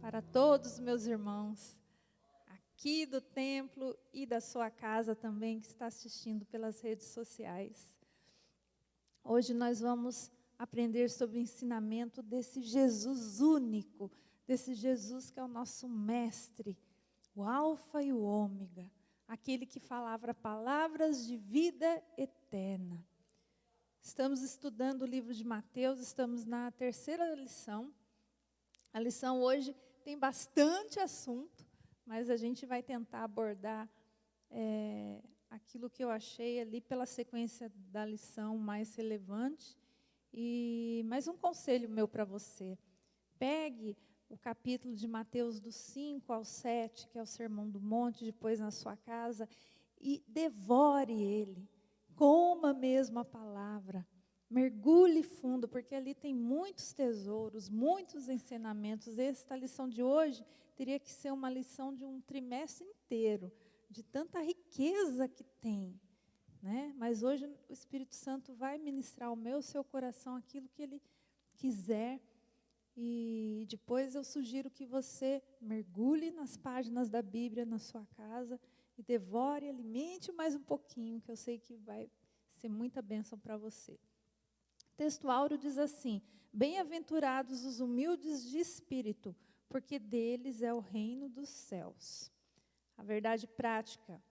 para todos os meus irmãos aqui do templo e da sua casa também, que está assistindo pelas redes sociais. Hoje nós vamos aprender sobre o ensinamento desse Jesus único, desse Jesus que é o nosso mestre, o Alfa e o Ômega, aquele que falava palavras de vida eterna. Estamos estudando o livro de Mateus, estamos na terceira lição. A lição hoje tem bastante assunto, mas a gente vai tentar abordar aquilo que eu achei ali pela sequência da lição mais relevante. E mais um conselho meu para você. Pegue o capítulo de Mateus do 5 ao 7, que é o Sermão do Monte, depois na sua casa, e devore ele. Coma mesmo a palavra. Mergulhe fundo, porque ali tem muitos tesouros, muitos ensinamentos. Esta lição de hoje teria que ser uma lição de um trimestre inteiro, de tanta riqueza que tem, né? Mas hoje o Espírito Santo vai ministrar ao meu, seu coração aquilo que Ele quiser. E depois eu sugiro que você mergulhe nas páginas da Bíblia na sua casa e devore, alimente mais um pouquinho, que eu sei que vai ser muita bênção para você. O texto áureo diz assim: bem-aventurados os humildes de espírito, porque deles é o reino dos céus. A verdade prática: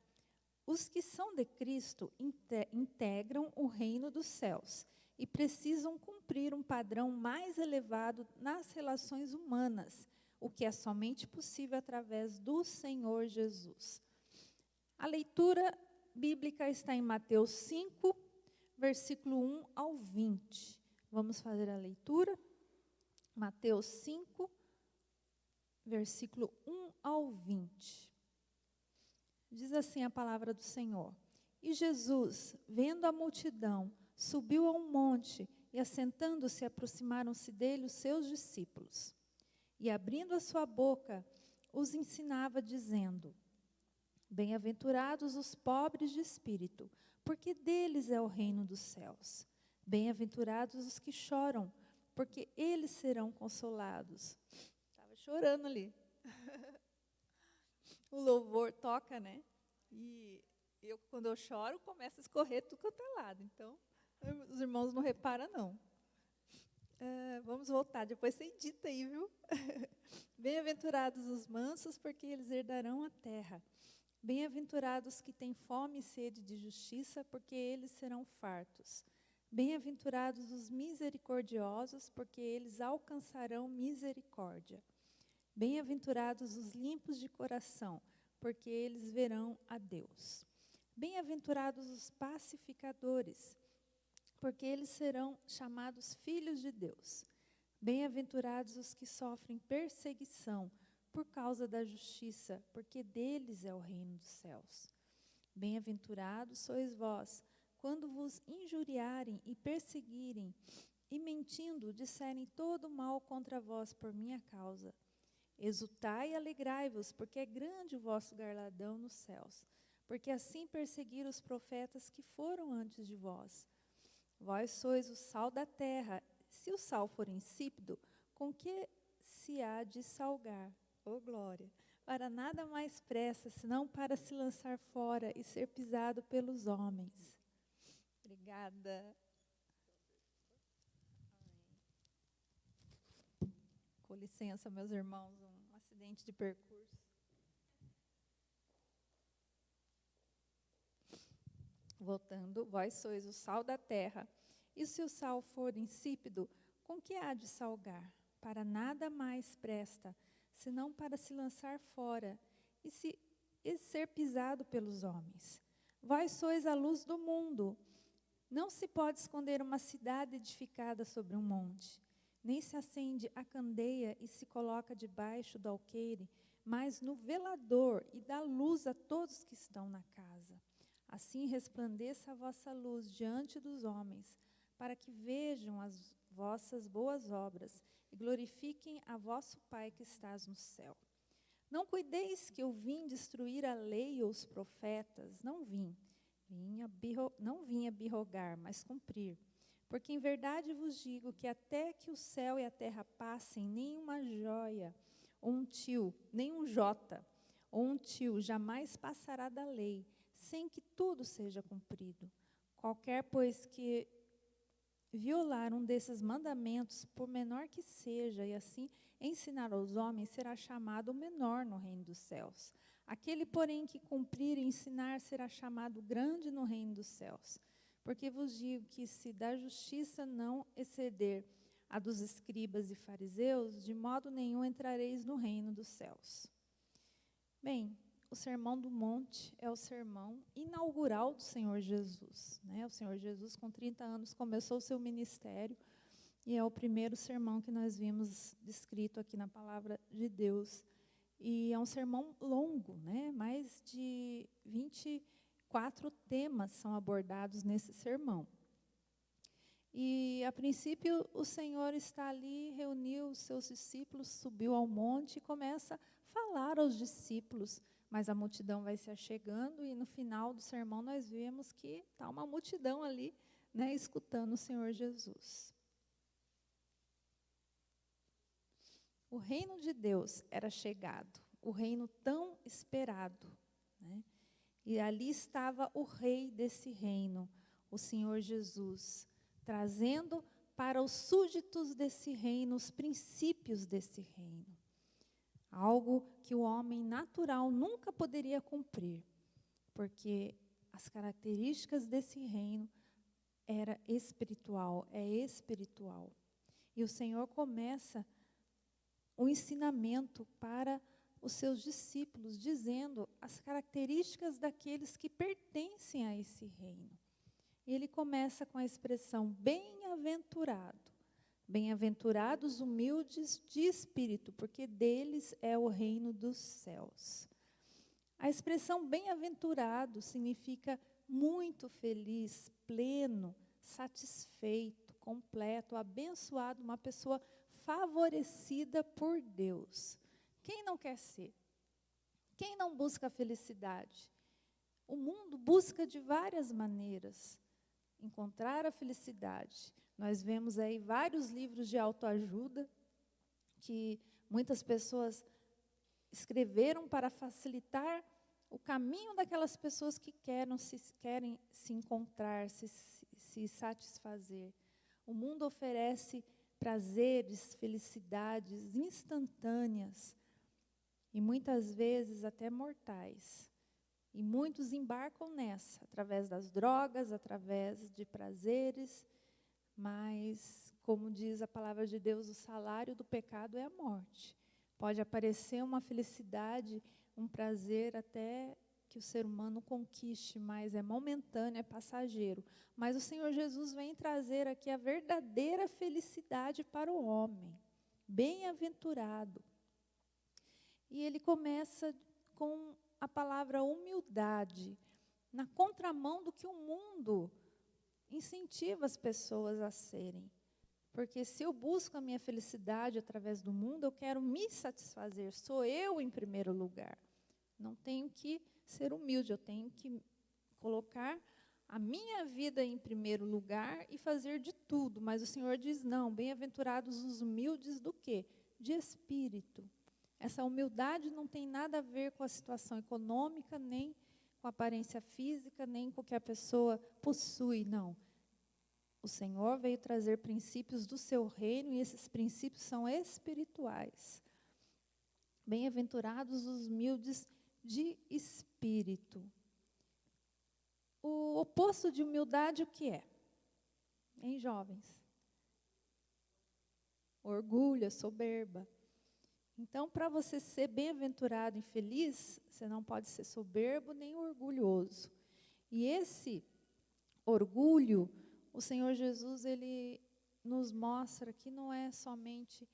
os que são de Cristo integram o reino dos céus e precisam cumprir um padrão mais elevado nas relações humanas, o que é somente possível através do Senhor Jesus. A leitura bíblica está em Mateus 5, versículo 1 ao 20. Vamos fazer a leitura? Mateus 5, versículo 1 ao 20. Diz assim a palavra do Senhor: E Jesus, vendo a multidão, subiu a um monte, e assentando-se, aproximaram-se dele os seus discípulos. E abrindo a sua boca, os ensinava, dizendo: Bem-aventurados os pobres de espírito, porque deles é o reino dos céus. Bem-aventurados os que choram, porque eles serão consolados. Estava chorando ali. O louvor toca, né? E eu, quando eu choro, começa a escorrer tudo quanto é lado. Então, os irmãos não reparam, não. Vamos voltar, depois você edita aí, viu? Bem-aventurados os mansos, porque eles herdarão a terra. Bem-aventurados que têm fome e sede de justiça, porque eles serão fartos. Bem-aventurados os misericordiosos, porque eles alcançarão misericórdia. Bem-aventurados os limpos de coração, porque eles verão a Deus. Bem-aventurados os pacificadores, porque eles serão chamados filhos de Deus. Bem-aventurados os que sofrem perseguição por causa da justiça, porque deles é o reino dos céus. Bem-aventurados sois vós, quando vos injuriarem e perseguirem, e mentindo disserem todo mal contra vós por minha causa. Exultai e alegrai-vos, porque é grande o vosso galardão nos céus, porque assim perseguiram os profetas que foram antes de vós. Vós sois o sal da terra. Se o sal for insípido, com que se há de salgar? Oh, glória! Para nada mais presta, senão para se lançar fora e ser pisado pelos homens. Obrigada. Com licença, meus irmãos, um acidente de percurso. Voltando, vós sois o sal da terra. E se o sal for insípido, com que há de salgar? Para nada mais presta, senão para se lançar fora e ser pisado pelos homens. Vós sois a luz do mundo. Não se pode esconder uma cidade edificada sobre um monte. Nem se acende a candeia e se coloca debaixo do alqueire, mas no velador, e dá luz a todos que estão na casa. Assim resplandeça a vossa luz diante dos homens, para que vejam as vossas boas obras e glorifiquem a vosso Pai que estás no céu. Não cuideis que eu vim destruir a lei ou os profetas, não vim abirrogar, mas cumprir. Porque em verdade vos digo que até que o céu e a terra passem, nenhuma joia ou um tio, nem um jota, ou um tio jamais passará da lei, sem que tudo seja cumprido. Qualquer, pois, que violar um desses mandamentos, por menor que seja, e assim ensinar aos homens, será chamado o menor no reino dos céus. Aquele, porém, que cumprir e ensinar, será chamado grande no reino dos céus. Porque vos digo que, se da justiça não exceder a dos escribas e fariseus, de modo nenhum entrareis no reino dos céus. Bem, o Sermão do Monte é o sermão inaugural do Senhor Jesus, né? O Senhor Jesus, com 30 anos, começou o seu ministério, e é o primeiro sermão que nós vimos descrito aqui na Palavra de Deus. E é um sermão longo, né? Mais de 24 temas são abordados nesse sermão. E, a princípio, o Senhor está ali, reuniu os seus discípulos, subiu ao monte e começa a falar aos discípulos. Mas a multidão vai se achegando e, no final do sermão, nós vemos que está uma multidão ali, né, escutando o Senhor Jesus. O reino de Deus era chegado, o reino tão esperado, né? E ali estava o rei desse reino, o Senhor Jesus, trazendo para os súditos desse reino os princípios desse reino. Algo que o homem natural nunca poderia cumprir, porque as características desse reino é espiritual. E o Senhor começa o ensinamento para os seus discípulos, dizendo as características daqueles que pertencem a esse reino. E ele começa com a expressão bem-aventurado. Bem-aventurados humildes de espírito, porque deles é o reino dos céus. A expressão bem-aventurado significa muito feliz, pleno, satisfeito, completo, abençoado, uma pessoa favorecida por Deus. Quem não quer ser? Quem não busca a felicidade? O mundo busca de várias maneiras encontrar a felicidade. Nós vemos aí vários livros de autoajuda que muitas pessoas escreveram para facilitar o caminho daquelas pessoas que querem se encontrar, se satisfazer. O mundo oferece prazeres, felicidades instantâneas e muitas vezes até mortais. E muitos embarcam nessa, através das drogas, através de prazeres, mas, como diz a palavra de Deus, o salário do pecado é a morte. Pode aparecer uma felicidade, um prazer até que o ser humano conquiste, mas é momentâneo, é passageiro. Mas o Senhor Jesus vem trazer aqui a verdadeira felicidade para o homem. Bem-aventurado. E ele começa com a palavra humildade, na contramão do que o mundo incentiva as pessoas a serem. Porque se eu busco a minha felicidade através do mundo, eu quero me satisfazer, sou eu em primeiro lugar. Não tenho que ser humilde, eu tenho que colocar a minha vida em primeiro lugar e fazer de tudo. Mas o Senhor diz, não, bem-aventurados os humildes do quê? De espírito. Essa humildade não tem nada a ver com a situação econômica, nem com a aparência física, nem com o que a pessoa possui, não. O Senhor veio trazer princípios do seu reino e esses princípios são espirituais. Bem-aventurados os humildes de espírito. O oposto de humildade, o que é? Hein, jovens? Orgulho, soberba. Então, para você ser bem-aventurado e feliz, você não pode ser soberbo nem orgulhoso. E esse orgulho, o Senhor Jesus, ele nos mostra que não é somente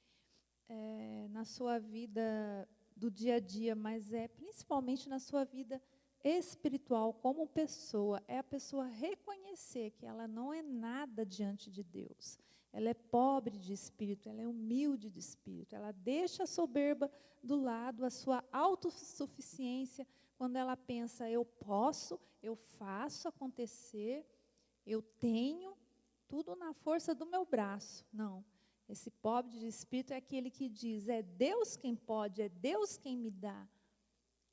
na sua vida do dia a dia, mas é principalmente na sua vida espiritual, como pessoa. É a pessoa reconhecer que ela não é nada diante de Deus. Ela é pobre de espírito, ela é humilde de espírito. Ela deixa a soberba do lado, a sua autossuficiência, quando ela pensa, eu posso, eu faço acontecer, eu tenho tudo na força do meu braço. Não, Esse pobre de espírito é aquele que diz, é Deus quem pode, é Deus quem me dá,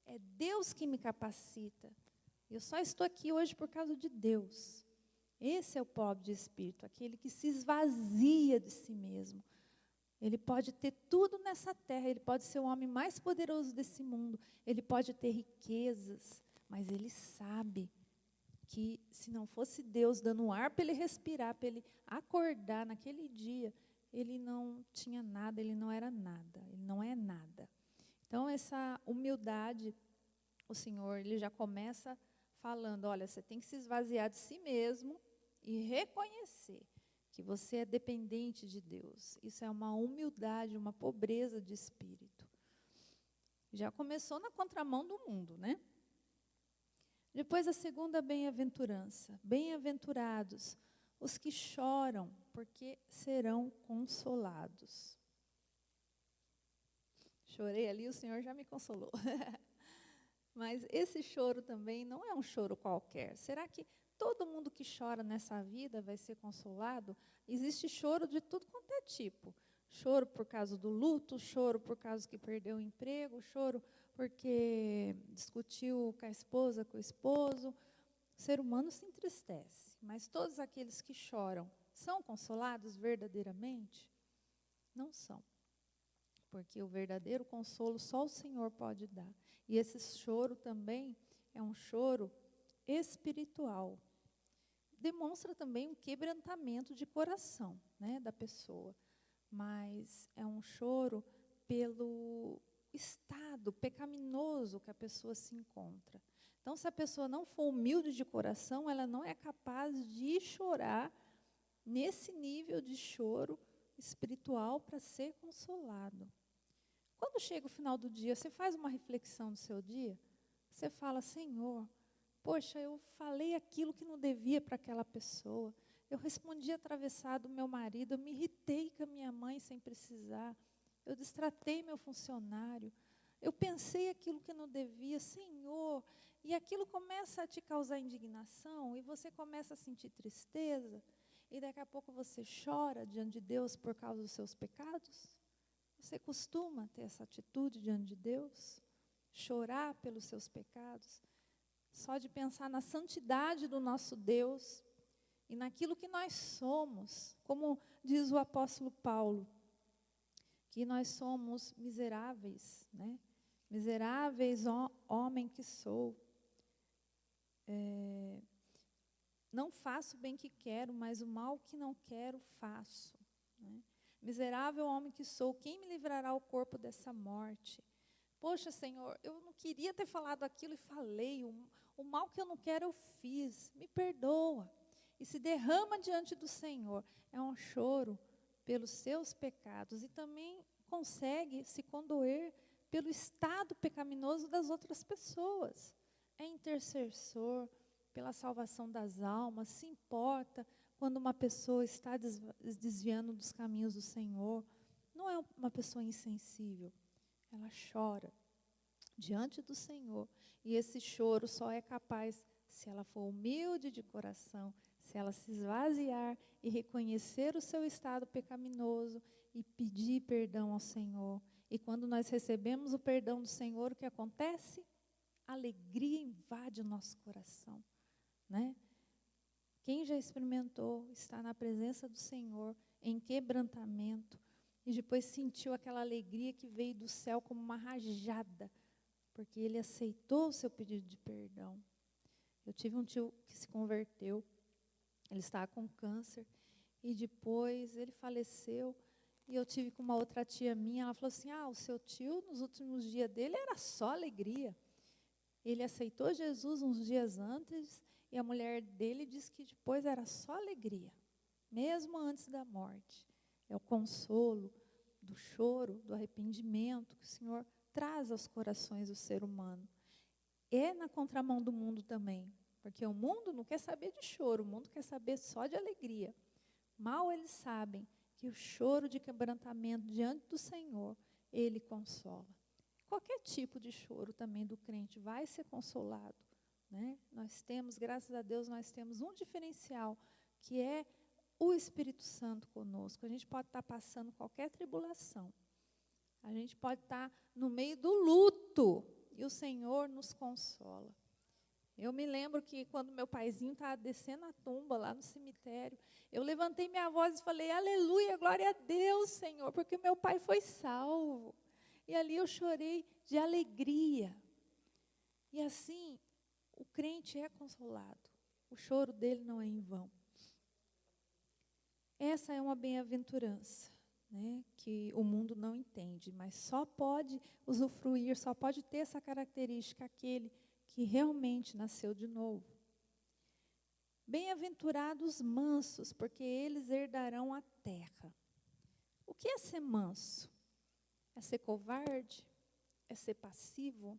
é Deus que me capacita. Eu só estou aqui hoje por causa de Deus. Esse é o pobre de espírito, aquele que se esvazia de si mesmo. Ele pode ter tudo nessa terra, ele pode ser o homem mais poderoso desse mundo, ele pode ter riquezas, mas ele sabe que se não fosse Deus dando ar para ele respirar, para ele acordar naquele dia, ele não tinha nada, ele não era nada, ele não é nada. Então, essa humildade, o Senhor, ele já começa falando, olha, você tem que se esvaziar de si mesmo e reconhecer que você é dependente de Deus. Isso é uma humildade, uma pobreza de espírito. Já começou na contramão do mundo, né? Depois a segunda bem-aventurança. Bem-aventurados os que choram, porque serão consolados. Chorei ali, o Senhor já me consolou. Mas esse choro também não é um choro qualquer. Será que todo mundo que chora nessa vida vai ser consolado? Existe choro de tudo quanto é tipo. Choro por causa do luto, choro por causa que perdeu o emprego, choro porque discutiu com a esposa, com o esposo. O ser humano se entristece, mas todos aqueles que choram são consolados verdadeiramente? Não são. Porque o verdadeiro consolo só o Senhor pode dar. E esse choro também é um choro espiritual. Demonstra também um quebrantamento de coração, né, da pessoa. Mas é um choro pelo estado pecaminoso que a pessoa se encontra. Então, se a pessoa não for humilde de coração, ela não é capaz de chorar nesse nível de choro espiritual para ser consolado. Quando chega o final do dia, você faz uma reflexão do seu dia, você fala, Senhor, poxa, eu falei aquilo que não devia para aquela pessoa, eu respondi atravessado o meu marido, eu me irritei com a minha mãe sem precisar, eu destratei meu funcionário, eu pensei aquilo que não devia, Senhor, e aquilo começa a te causar indignação, e você começa a sentir tristeza, e daqui a pouco você chora diante de Deus por causa dos seus pecados? Você costuma ter essa atitude diante de Deus? Chorar pelos seus pecados? Só de pensar na santidade do nosso Deus e naquilo que nós somos, como diz o apóstolo Paulo, que nós somos miseráveis, né? Miseráveis, homem que sou. Não faço o bem que quero, mas o mal que não quero faço, né? Miserável homem que sou, quem me livrará o corpo dessa morte? Poxa, Senhor, eu não queria ter falado aquilo e falei, o mal que eu não quero eu fiz, me perdoa. E se derrama diante do Senhor, é um choro pelos seus pecados e também consegue se condoer pelo estado pecaminoso das outras pessoas. É intercessor pela salvação das almas, se importa quando uma pessoa está desviando dos caminhos do Senhor. Não é uma pessoa insensível, ela chora diante do Senhor. E esse choro só é capaz se ela for humilde de coração, se ela se esvaziar e reconhecer o seu estado pecaminoso e pedir perdão ao Senhor. E quando nós recebemos o perdão do Senhor, o que acontece? Alegria invade o nosso coração, né? Quem já experimentou estar na presença do Senhor em quebrantamento e depois sentiu aquela alegria que veio do céu como uma rajada, porque ele aceitou o seu pedido de perdão. Eu tive um tio que se converteu, ele estava com câncer, e depois ele faleceu, e eu tive com uma outra tia minha, ela falou assim, o seu tio, nos últimos dias dele, era só alegria. Ele aceitou Jesus uns dias antes, e a mulher dele disse que depois era só alegria, mesmo antes da morte. É o consolo do choro, do arrependimento que o Senhor traz aos corações do ser humano. É na contramão do mundo também, porque o mundo não quer saber de choro, o mundo quer saber só de alegria. Mal eles sabem que o choro de quebrantamento diante do Senhor, Ele consola. Qualquer tipo de choro também do crente vai ser consolado, né? Nós temos, graças a Deus, nós temos um diferencial, que é o Espírito Santo conosco. A gente pode estar passando qualquer tribulação. A gente pode estar no meio do luto e o Senhor nos consola. Eu me lembro que quando meu paizinho estava descendo a tumba lá no cemitério, eu levantei minha voz e falei, aleluia, glória a Deus, Senhor, porque meu pai foi salvo. E ali eu chorei de alegria. E assim, o crente é consolado. O choro dele não é em vão. Essa é uma bem-aventurança, né, que o mundo não entende, mas só pode usufruir, só pode ter essa característica aquele que realmente nasceu de novo. Bem-aventurados mansos, porque eles herdarão a terra. O que é ser manso? É ser covarde? É ser passivo?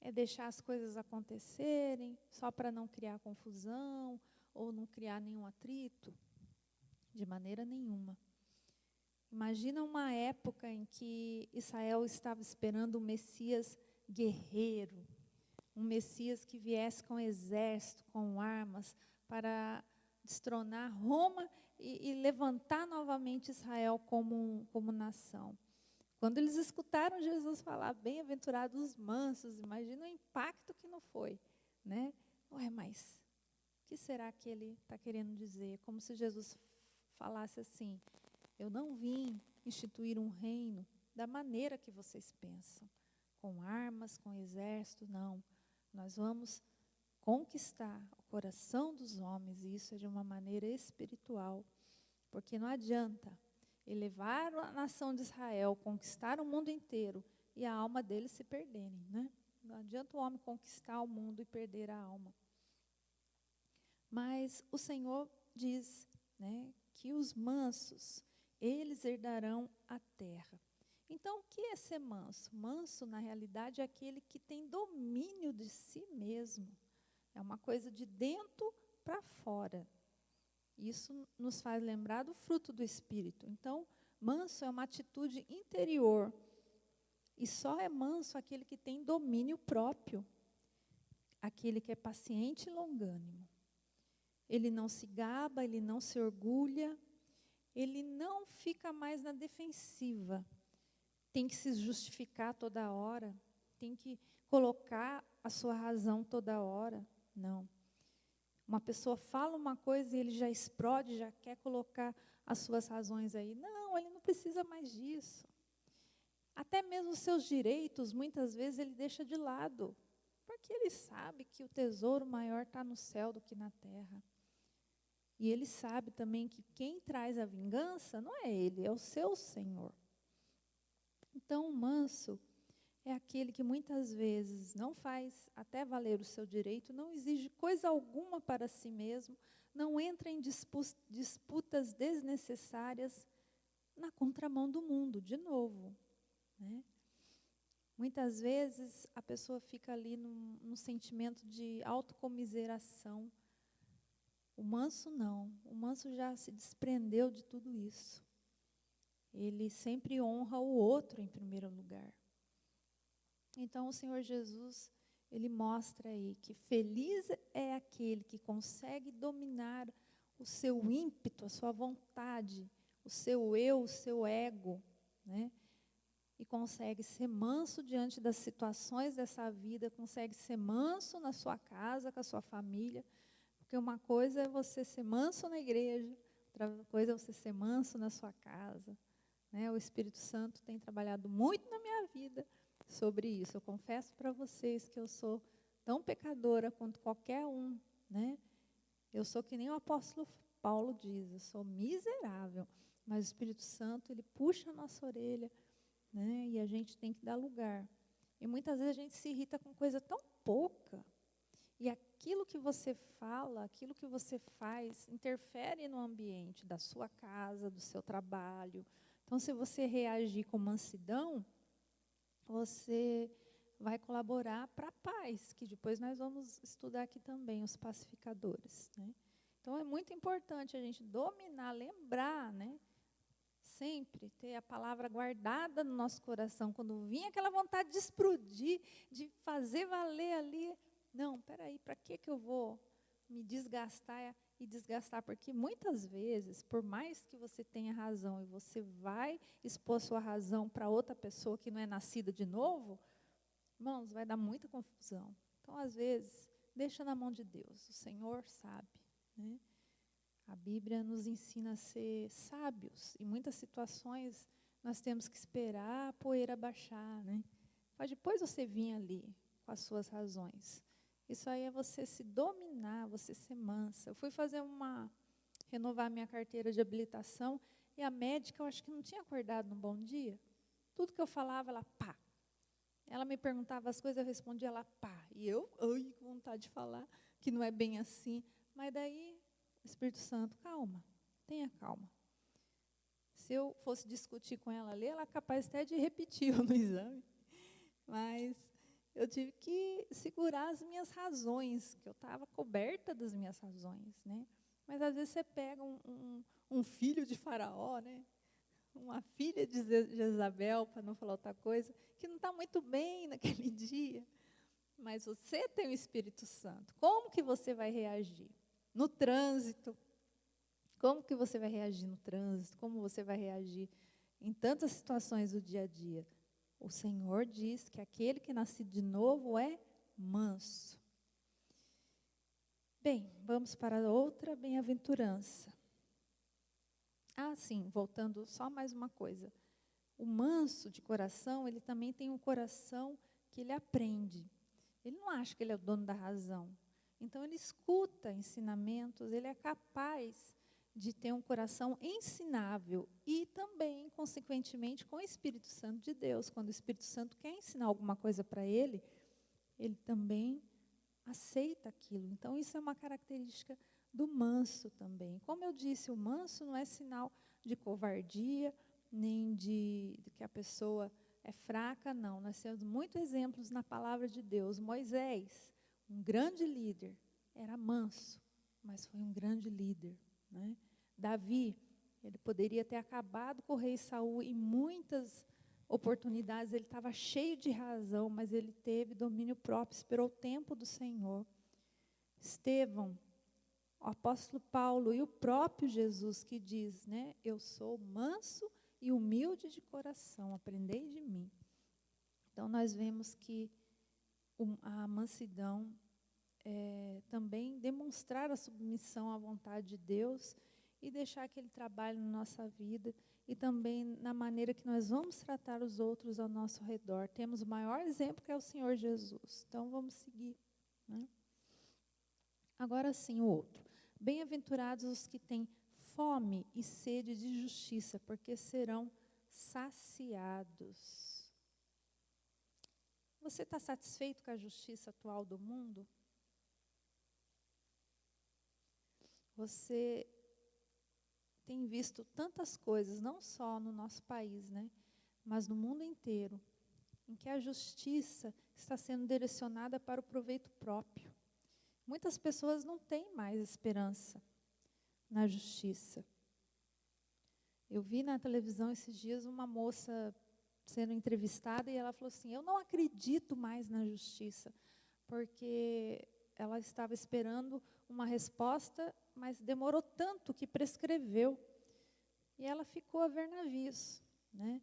É deixar as coisas acontecerem só para não criar confusão ou não criar nenhum atrito? De maneira nenhuma. Imagina uma época em que Israel estava esperando um Messias guerreiro, um Messias que viesse com exército, com armas, para destronar Roma e levantar novamente Israel como nação. Quando eles escutaram Jesus falar, bem-aventurados os mansos, imagina o impacto que não foi, né? Ué, mas o que será que ele está querendo dizer? Como se Jesus falasse assim, eu não vim instituir um reino da maneira que vocês pensam, com armas, com exército, não. Nós vamos conquistar o coração dos homens, e isso é de uma maneira espiritual, porque não adianta elevar a nação de Israel, conquistar o mundo inteiro e a alma deles se perderem, né? Não adianta o homem conquistar o mundo e perder a alma. Mas o Senhor diz, né, que os mansos, eles herdarão a terra. Então, o que é ser manso? Manso, na realidade, é aquele que tem domínio de si mesmo. É uma coisa de dentro para fora. Isso nos faz lembrar do fruto do Espírito. Então, manso é uma atitude interior. E só é manso aquele que tem domínio próprio. Aquele que é paciente e longânimo. Ele não se gaba, ele não se orgulha, ele não fica mais na defensiva. Tem que se justificar toda hora, tem que colocar a sua razão toda hora. Não. Uma pessoa fala uma coisa e ele já explode, já quer colocar as suas razões aí. Não, ele não precisa mais disso. Até mesmo os seus direitos, muitas vezes, ele deixa de lado. Porque ele sabe que o tesouro maior está no céu do que na terra. E ele sabe também que quem traz a vingança não é ele, é o seu Senhor. Então, o manso é aquele que muitas vezes não faz até valer o seu direito, não exige coisa alguma para si mesmo, não entra em disputas desnecessárias na contramão do mundo, de novo, né? Muitas vezes a pessoa fica ali num sentimento de autocomiseração. O manso não, o manso já se desprendeu de tudo isso. Ele sempre honra o outro em primeiro lugar. Então o Senhor Jesus, ele mostra aí que feliz é aquele que consegue dominar o seu ímpeto, a sua vontade, o seu eu, o seu ego, né? E consegue ser manso diante das situações dessa vida, consegue ser manso na sua casa, com a sua família. Porque uma coisa é você ser manso na igreja, outra coisa é você ser manso na sua casa, né? O Espírito Santo tem trabalhado muito na minha vida sobre isso. Eu confesso para vocês que eu sou tão pecadora quanto qualquer um, né? Eu sou que nem o apóstolo Paulo diz, eu sou miserável, mas o Espírito Santo, ele puxa a nossa orelha, né? E a gente tem que dar lugar. E muitas vezes a gente se irrita com coisa tão pouca. E aquilo que você fala, aquilo que você faz, interfere no ambiente da sua casa, do seu trabalho. Então, se você reagir com mansidão, você vai colaborar para a paz, que depois nós vamos estudar aqui também, os pacificadores, né? Então, é muito importante a gente dominar, lembrar, né? Sempre ter a palavra guardada no nosso coração. Quando vinha aquela vontade de explodir, de fazer valer ali, não, peraí, para que eu vou me desgastar e desgastar, porque muitas vezes, por mais que você tenha razão e você vai expor sua razão para outra pessoa que não é nascida de novo, irmãos, vai dar muita confusão. Então, às vezes, deixa na mão de Deus, o Senhor sabe, né? A Bíblia nos ensina a ser sábios. Em muitas situações, nós temos que esperar a poeira baixar, né? Para depois você vir ali com as suas razões. Isso aí é você se dominar, você ser mansa. Eu fui renovar minha carteira de habilitação, e a médica, eu acho que não tinha acordado no bom dia. Tudo que eu falava, ela pá. Ela me perguntava as coisas, eu respondia, ela pá. E eu, ai, com vontade de falar, que não é bem assim. Mas daí, Espírito Santo, calma, tenha calma. Se eu fosse discutir com ela ali, ela é capaz até de repetir no exame. Mas eu tive que segurar as minhas razões, que eu estava coberta das minhas razões, né? Mas às vezes você pega um filho de Faraó, né? Uma filha de Jezabel, para não falar outra coisa, que não está muito bem naquele dia. Mas você tem o Espírito Santo. Como que você vai reagir? No trânsito. Como que você vai reagir no trânsito? Como você vai reagir em tantas situações do dia a dia? O Senhor diz que aquele que nasce de novo é manso. Bem, vamos para outra bem-aventurança. Sim, voltando só mais uma coisa. O manso de coração, ele também tem um coração que ele aprende. Ele não acha que ele é o dono da razão. Então, ele escuta ensinamentos, ele é capaz de ter um coração ensinável e também, consequentemente, com o Espírito Santo de Deus. Quando o Espírito Santo quer ensinar alguma coisa para ele, ele também aceita aquilo. Então, isso é uma característica do manso também. Como eu disse, o manso não é sinal de covardia, nem de que a pessoa é fraca, não. Nós temos muitos exemplos na palavra de Deus. Moisés, um grande líder, era manso, mas foi um grande líder, né? Davi, ele poderia ter acabado com o rei Saul em muitas oportunidades, ele estava cheio de razão, mas ele teve domínio próprio, esperou o tempo do Senhor. Estevão, o apóstolo Paulo e o próprio Jesus que diz, né, eu sou manso e humilde de coração, aprendei de mim. Então, nós vemos que a mansidão é também demonstrar a submissão à vontade de Deus e deixar que Ele trabalhe na nossa vida e também na maneira que nós vamos tratar os outros ao nosso redor. Temos o maior exemplo que é o Senhor Jesus. Então, vamos seguir, né? Agora sim, o outro. Bem-aventurados os que têm fome e sede de justiça, porque serão saciados. Você está satisfeito com a justiça atual do mundo? Você tem visto tantas coisas, não só no nosso país, né, mas no mundo inteiro, em que a justiça está sendo direcionada para o proveito próprio. Muitas pessoas não têm mais esperança na justiça. Eu vi na televisão esses dias uma moça sendo entrevistada e ela falou assim, eu não acredito mais na justiça, porque ela estava esperando uma resposta, mas demorou tanto que prescreveu. E ela ficou a ver navios, né?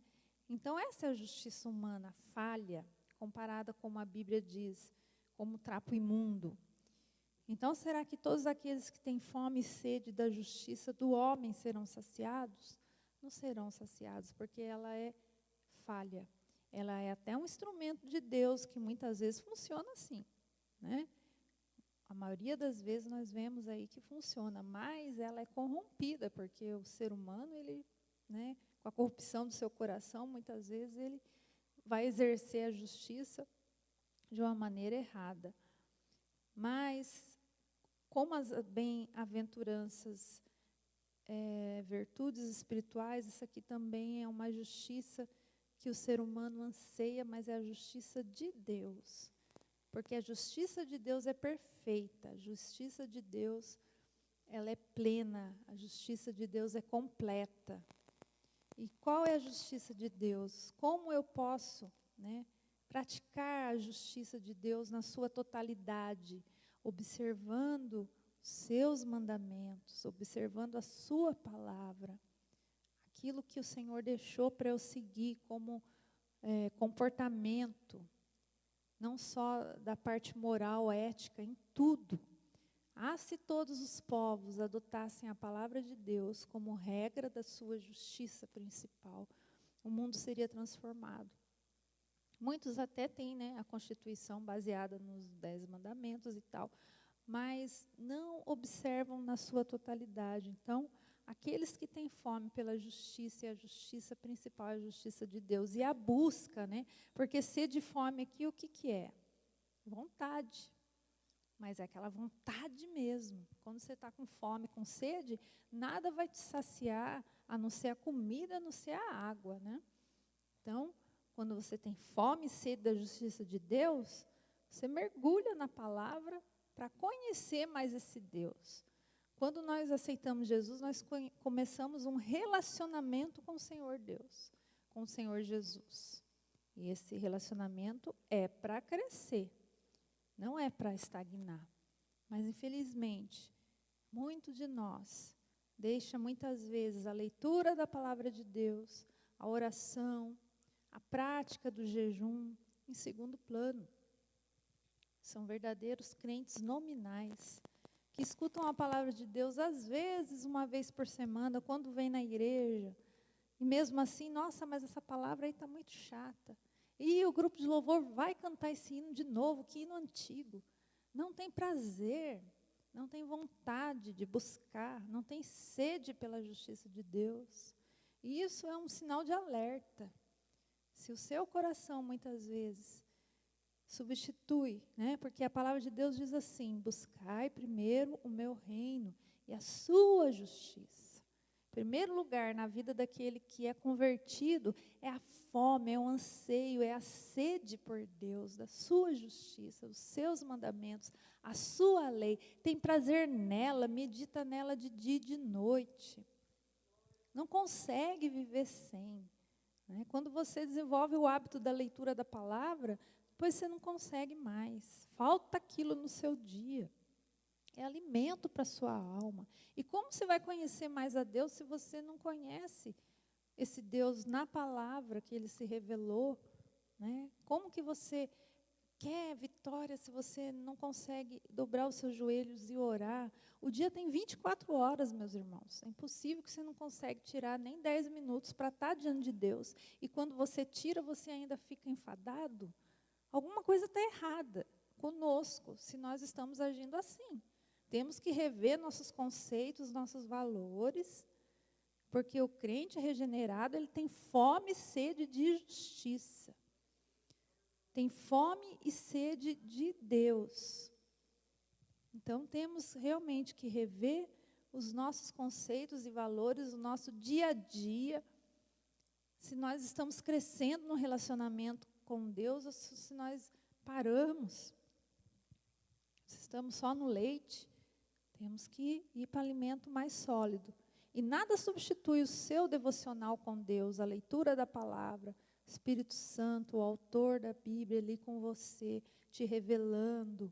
Então, essa é a justiça humana, falha, comparada como a Bíblia diz, como trapo imundo. Então, será que todos aqueles que têm fome e sede da justiça do homem serão saciados? Não serão saciados, porque ela é falha. Ela é até um instrumento de Deus, que muitas vezes funciona assim, né? A maioria das vezes nós vemos aí que funciona, mas ela é corrompida, porque o ser humano, ele, né, com a corrupção do seu coração, muitas vezes ele vai exercer a justiça de uma maneira errada. Mas, como as bem-aventuranças, virtudes espirituais, isso aqui também é uma justiça que o ser humano anseia, mas é a justiça de Deus. Porque a justiça de Deus é perfeita, a justiça de Deus, ela é plena, a justiça de Deus é completa. E qual é a justiça de Deus? Como eu posso, né, praticar a justiça de Deus na sua totalidade, observando seus mandamentos, observando a sua palavra, aquilo que o Senhor deixou para eu seguir como comportamento, não só da parte moral, ética, em tudo. Se todos os povos adotassem a palavra de Deus como regra da sua justiça principal, o mundo seria transformado. Muitos até têm, né, a Constituição baseada nos 10 mandamentos e tal, mas não observam na sua totalidade. Então, aqueles que têm fome pela justiça, e a justiça principal é a justiça de Deus, e a busca, né, porque sede e fome aqui, o que que é? Vontade. Mas é aquela vontade mesmo. Quando você está com fome, com sede, nada vai te saciar, a não ser a comida, a não ser a água, né? Então, quando você tem fome e sede da justiça de Deus, você mergulha na palavra para conhecer mais esse Deus. Quando nós aceitamos Jesus, nós começamos um relacionamento com o Senhor Deus, com o Senhor Jesus. E esse relacionamento é para crescer, não é para estagnar. Mas, infelizmente, muito de nós deixa muitas vezes a leitura da palavra de Deus, a oração, a prática do jejum em segundo plano. São verdadeiros crentes nominais, que escutam a palavra de Deus, às vezes, uma vez por semana, quando vem na igreja. E mesmo assim, nossa, mas essa palavra aí está muito chata. E o grupo de louvor vai cantar esse hino de novo, que hino antigo. Não tem prazer, não tem vontade de buscar, não tem sede pela justiça de Deus. E isso é um sinal de alerta. Se o seu coração, muitas vezes, substitui, né? Porque a palavra de Deus diz assim: buscai primeiro o meu reino e a sua justiça. Em primeiro lugar, na vida daquele que é convertido, é a fome, é o anseio, é a sede por Deus, da sua justiça, os seus mandamentos, a sua lei. Tem prazer nela, medita nela de dia e de noite. Não consegue viver sem. Né? Quando você desenvolve o hábito da leitura da palavra, depois você não consegue mais. Falta aquilo no seu dia. É alimento para a sua alma. E como você vai conhecer mais a Deus se você não conhece esse Deus na palavra que Ele se revelou? Né? Como que você quer vitória se você não consegue dobrar os seus joelhos e orar? O dia tem 24 horas, meus irmãos. É impossível que você não consegue tirar nem 10 minutos para estar diante de Deus. E quando você tira, você ainda fica enfadado? Alguma coisa está errada conosco, se nós estamos agindo assim. Temos que rever nossos conceitos, nossos valores, porque o crente regenerado, ele tem fome e sede de justiça. Tem fome e sede de Deus. Então, temos realmente que rever os nossos conceitos e valores, o nosso dia a dia, se nós estamos crescendo no relacionamento com Deus, ou se nós paramos, se estamos só no leite, temos que ir para alimento mais sólido. E nada substitui o seu devocional com Deus, a leitura da palavra, Espírito Santo, o autor da Bíblia ali com você, te revelando.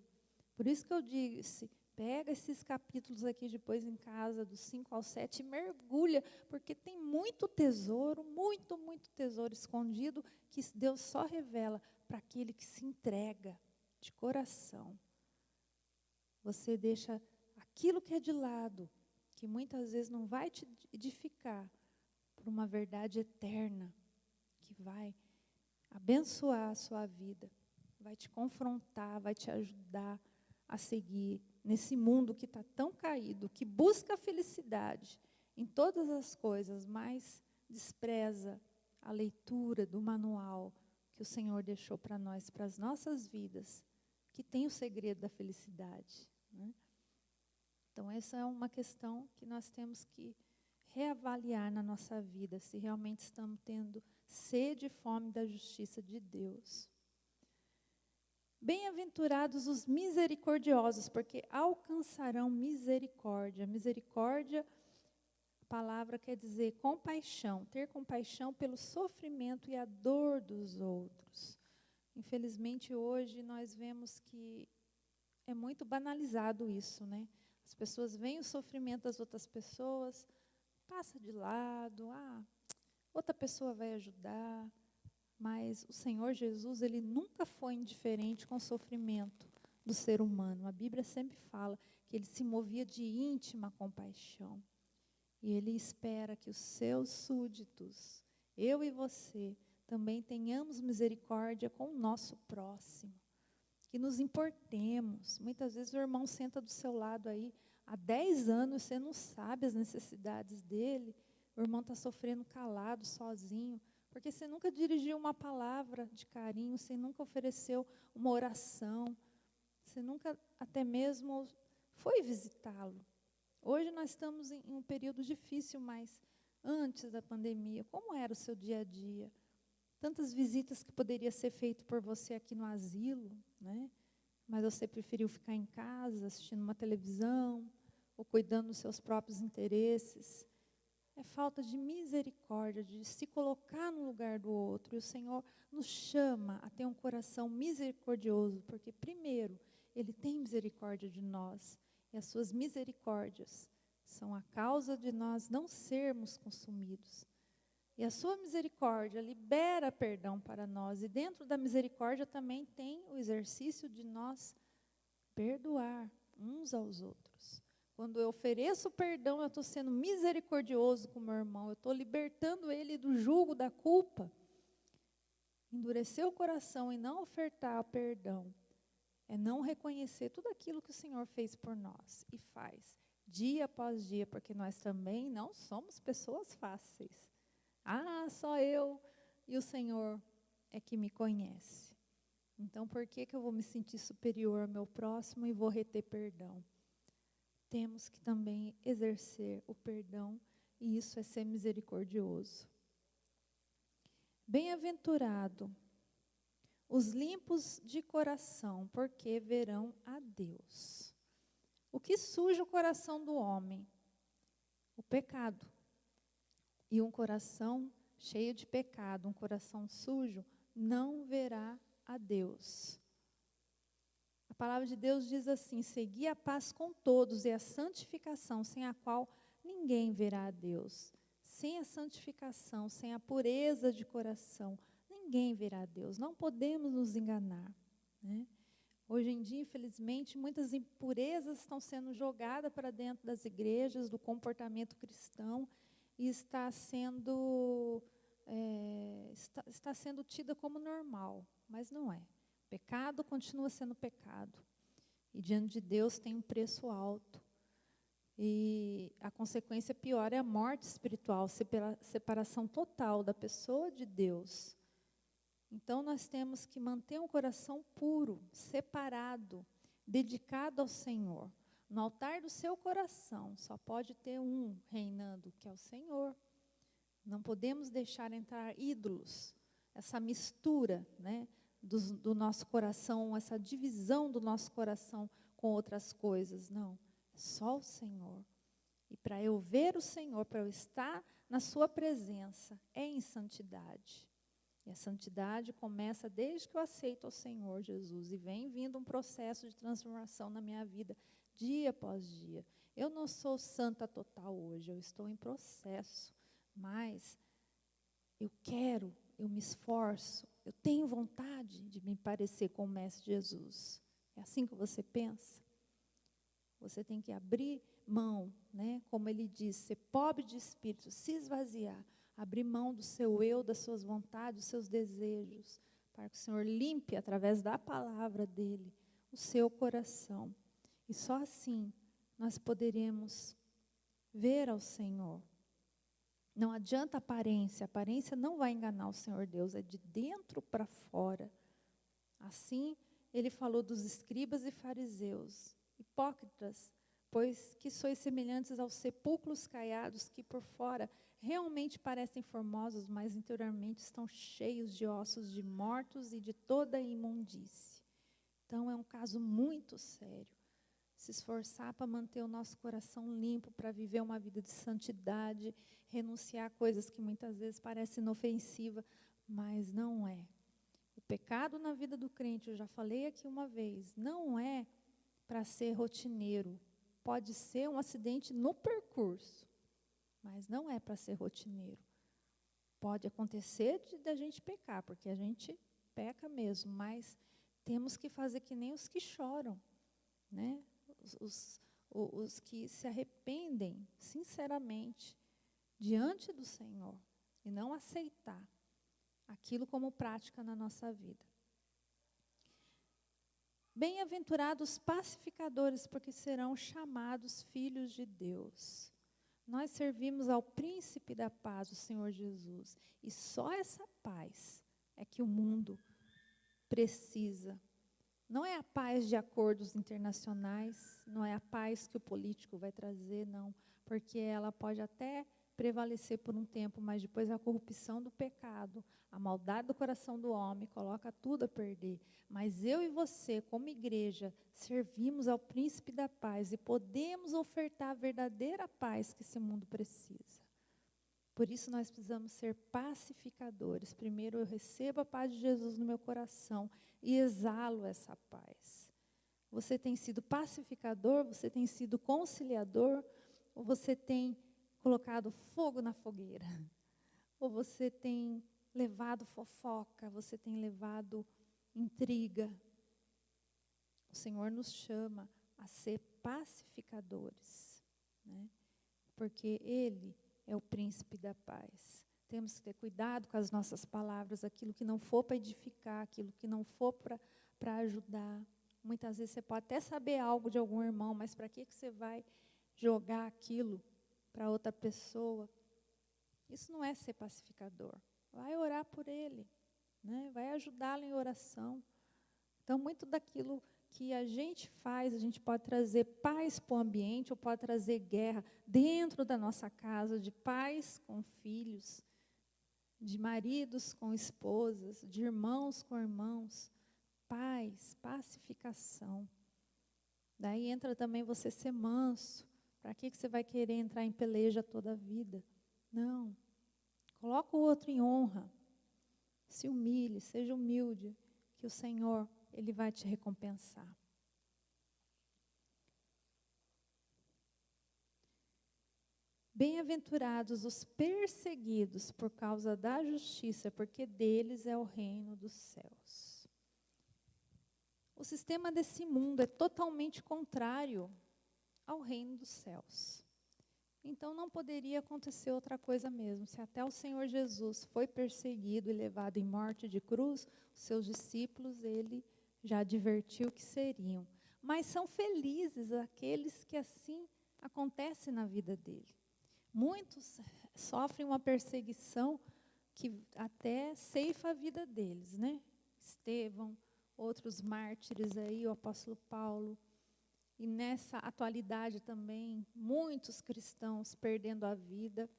Por isso que eu disse, pega esses capítulos aqui depois em casa, dos 5 ao 7, e mergulha, porque tem muito tesouro, muito, muito tesouro escondido, que Deus só revela para aquele que se entrega de coração. Você deixa aquilo que é de lado, que muitas vezes não vai te edificar, por uma verdade eterna, que vai abençoar a sua vida, vai te confrontar, vai te ajudar a seguir nesse mundo que está tão caído, que busca a felicidade em todas as coisas, mas despreza a leitura do manual que o Senhor deixou para nós, para as nossas vidas, que tem o segredo da felicidade. Né? Então, essa é uma questão que nós temos que reavaliar na nossa vida, se realmente estamos tendo sede e fome da justiça de Deus. Bem-aventurados os misericordiosos, porque alcançarão misericórdia. Misericórdia, a palavra quer dizer compaixão, ter compaixão pelo sofrimento e a dor dos outros. Infelizmente, hoje nós vemos que é muito banalizado isso, né? As pessoas veem o sofrimento das outras pessoas, passa de lado, outra pessoa vai ajudar. Mas o Senhor Jesus, Ele nunca foi indiferente com o sofrimento do ser humano. A Bíblia sempre fala que Ele se movia de íntima compaixão. E Ele espera que os seus súditos, eu e você, também tenhamos misericórdia com o nosso próximo. Que nos importemos. Muitas vezes o irmão senta do seu lado aí, há 10 anos você não sabe as necessidades dele. O irmão está sofrendo calado, sozinho. Porque você nunca dirigiu uma palavra de carinho, você nunca ofereceu uma oração, você nunca até mesmo foi visitá-lo. Hoje nós estamos em um período difícil, mas antes da pandemia, como era o seu dia a dia? Tantas visitas que poderia ser feito por você aqui no asilo, né? Mas você preferiu ficar em casa, assistindo uma televisão, ou cuidando dos seus próprios interesses. É falta de misericórdia, de se colocar no lugar do outro. E o Senhor nos chama a ter um coração misericordioso, porque, primeiro, Ele tem misericórdia de nós. E as suas misericórdias são a causa de nós não sermos consumidos. E a sua misericórdia libera perdão para nós. E dentro da misericórdia também tem o exercício de nós perdoar uns aos outros. Quando eu ofereço perdão, eu estou sendo misericordioso com o meu irmão. Eu estou libertando ele do jugo da culpa. Endurecer o coração e não ofertar perdão é não reconhecer tudo aquilo que o Senhor fez por nós e faz, dia após dia, porque nós também não somos pessoas fáceis. Só eu e o Senhor é que me conhece. Então, por que eu vou me sentir superior ao meu próximo e vou reter perdão? Temos que também exercer o perdão, e isso é ser misericordioso. Bem-aventurado os limpos de coração, porque verão a Deus. O que suja o coração do homem? O pecado. E um coração cheio de pecado, um coração sujo, não verá a Deus. A palavra de Deus diz assim: segui a paz com todos e a santificação, sem a qual ninguém verá a Deus. Sem a santificação, sem a pureza de coração, ninguém verá a Deus. Não podemos nos enganar, né? Hoje em dia, infelizmente, muitas impurezas estão sendo jogadas para dentro das igrejas, do comportamento cristão, e está sendo tida como normal, mas não é. Pecado continua sendo pecado. E diante de Deus tem um preço alto. E a consequência pior é a morte espiritual, separação total da pessoa de Deus. Então nós temos que manter um coração puro, separado, dedicado ao Senhor. No altar do seu coração só pode ter um reinando, que é o Senhor. Não podemos deixar entrar ídolos, essa mistura, né, do nosso coração, essa divisão do nosso coração com outras coisas. Não, é só o Senhor. E para eu ver o Senhor, para eu estar na sua presença, é em santidade. E a santidade começa desde que eu aceito o Senhor Jesus. E vem vindo um processo de transformação na minha vida, dia após dia. Eu não sou santa total hoje, eu estou em processo. Mas eu me esforço, eu tenho vontade de me parecer com o Mestre Jesus. É assim que você pensa? Você tem que abrir mão, né? Como ele diz, ser pobre de espírito, se esvaziar, abrir mão do seu eu, das suas vontades, dos seus desejos, para que o Senhor limpe, através da palavra dele, o seu coração. E só assim nós poderemos ver ao Senhor. Não adianta a aparência não vai enganar o Senhor Deus, é de dentro para fora. Assim, ele falou dos escribas e fariseus, hipócritas, pois que sois semelhantes aos sepulcros caiados, que por fora realmente parecem formosos, mas interiormente estão cheios de ossos de mortos e de toda imundície. Então, é um caso muito sério. Se esforçar para manter o nosso coração limpo, para viver uma vida de santidade, renunciar a coisas que muitas vezes parecem inofensivas, mas não é. O pecado na vida do crente, eu já falei aqui uma vez, não é para ser rotineiro, pode ser um acidente no percurso, mas não é para ser rotineiro. Pode acontecer da gente pecar, porque a gente peca mesmo, mas temos que fazer que nem os que choram, né? Os que se arrependem sinceramente diante do Senhor e não aceitar aquilo como prática na nossa vida. Bem-aventurados pacificadores, porque serão chamados filhos de Deus. Nós servimos ao príncipe da paz, o Senhor Jesus. E só essa paz é que o mundo precisa. Não é a paz de acordos internacionais, não é a paz que o político vai trazer, não. Porque ela pode até prevalecer por um tempo, mas depois a corrupção do pecado, a maldade do coração do homem, coloca tudo a perder. Mas eu e você, como igreja, servimos ao príncipe da paz e podemos ofertar a verdadeira paz que esse mundo precisa. Por isso nós precisamos ser pacificadores. Primeiro eu recebo a paz de Jesus no meu coração e exalo essa paz. Você tem sido pacificador, você tem sido conciliador, ou você tem colocado fogo na fogueira? Ou você tem levado fofoca, você tem levado intriga? O Senhor nos chama a ser pacificadores, né? Porque Ele é o príncipe da paz. Temos que ter cuidado com as nossas palavras, aquilo que não for para edificar, aquilo que não for para ajudar. Muitas vezes você pode até saber algo de algum irmão, mas para que você vai jogar aquilo para outra pessoa? Isso não é ser pacificador. Vai orar por ele, né? Vai ajudá-lo em oração. Então, muito daquilo que a gente faz, a gente pode trazer paz para o ambiente, ou pode trazer guerra dentro da nossa casa, de pais com filhos, de maridos com esposas, de irmãos com irmãos. Paz, pacificação. Daí entra também você ser manso. Para que você vai querer entrar em peleja toda a vida? Não. Coloca o outro em honra. Se humilhe, seja humilde, que o Senhor, Ele vai te recompensar. Bem-aventurados os perseguidos por causa da justiça, porque deles é o reino dos céus. O sistema desse mundo é totalmente contrário ao reino dos céus. Então não poderia acontecer outra coisa mesmo. Se até o Senhor Jesus foi perseguido e levado em morte de cruz, os seus discípulos, Ele já advertiu que seriam. Mas são felizes aqueles que assim acontece na vida dele. Muitos sofrem uma perseguição que até ceifa a vida deles, né? Estevão, outros mártires aí, o apóstolo Paulo. E nessa atualidade também, muitos cristãos perdendo a vida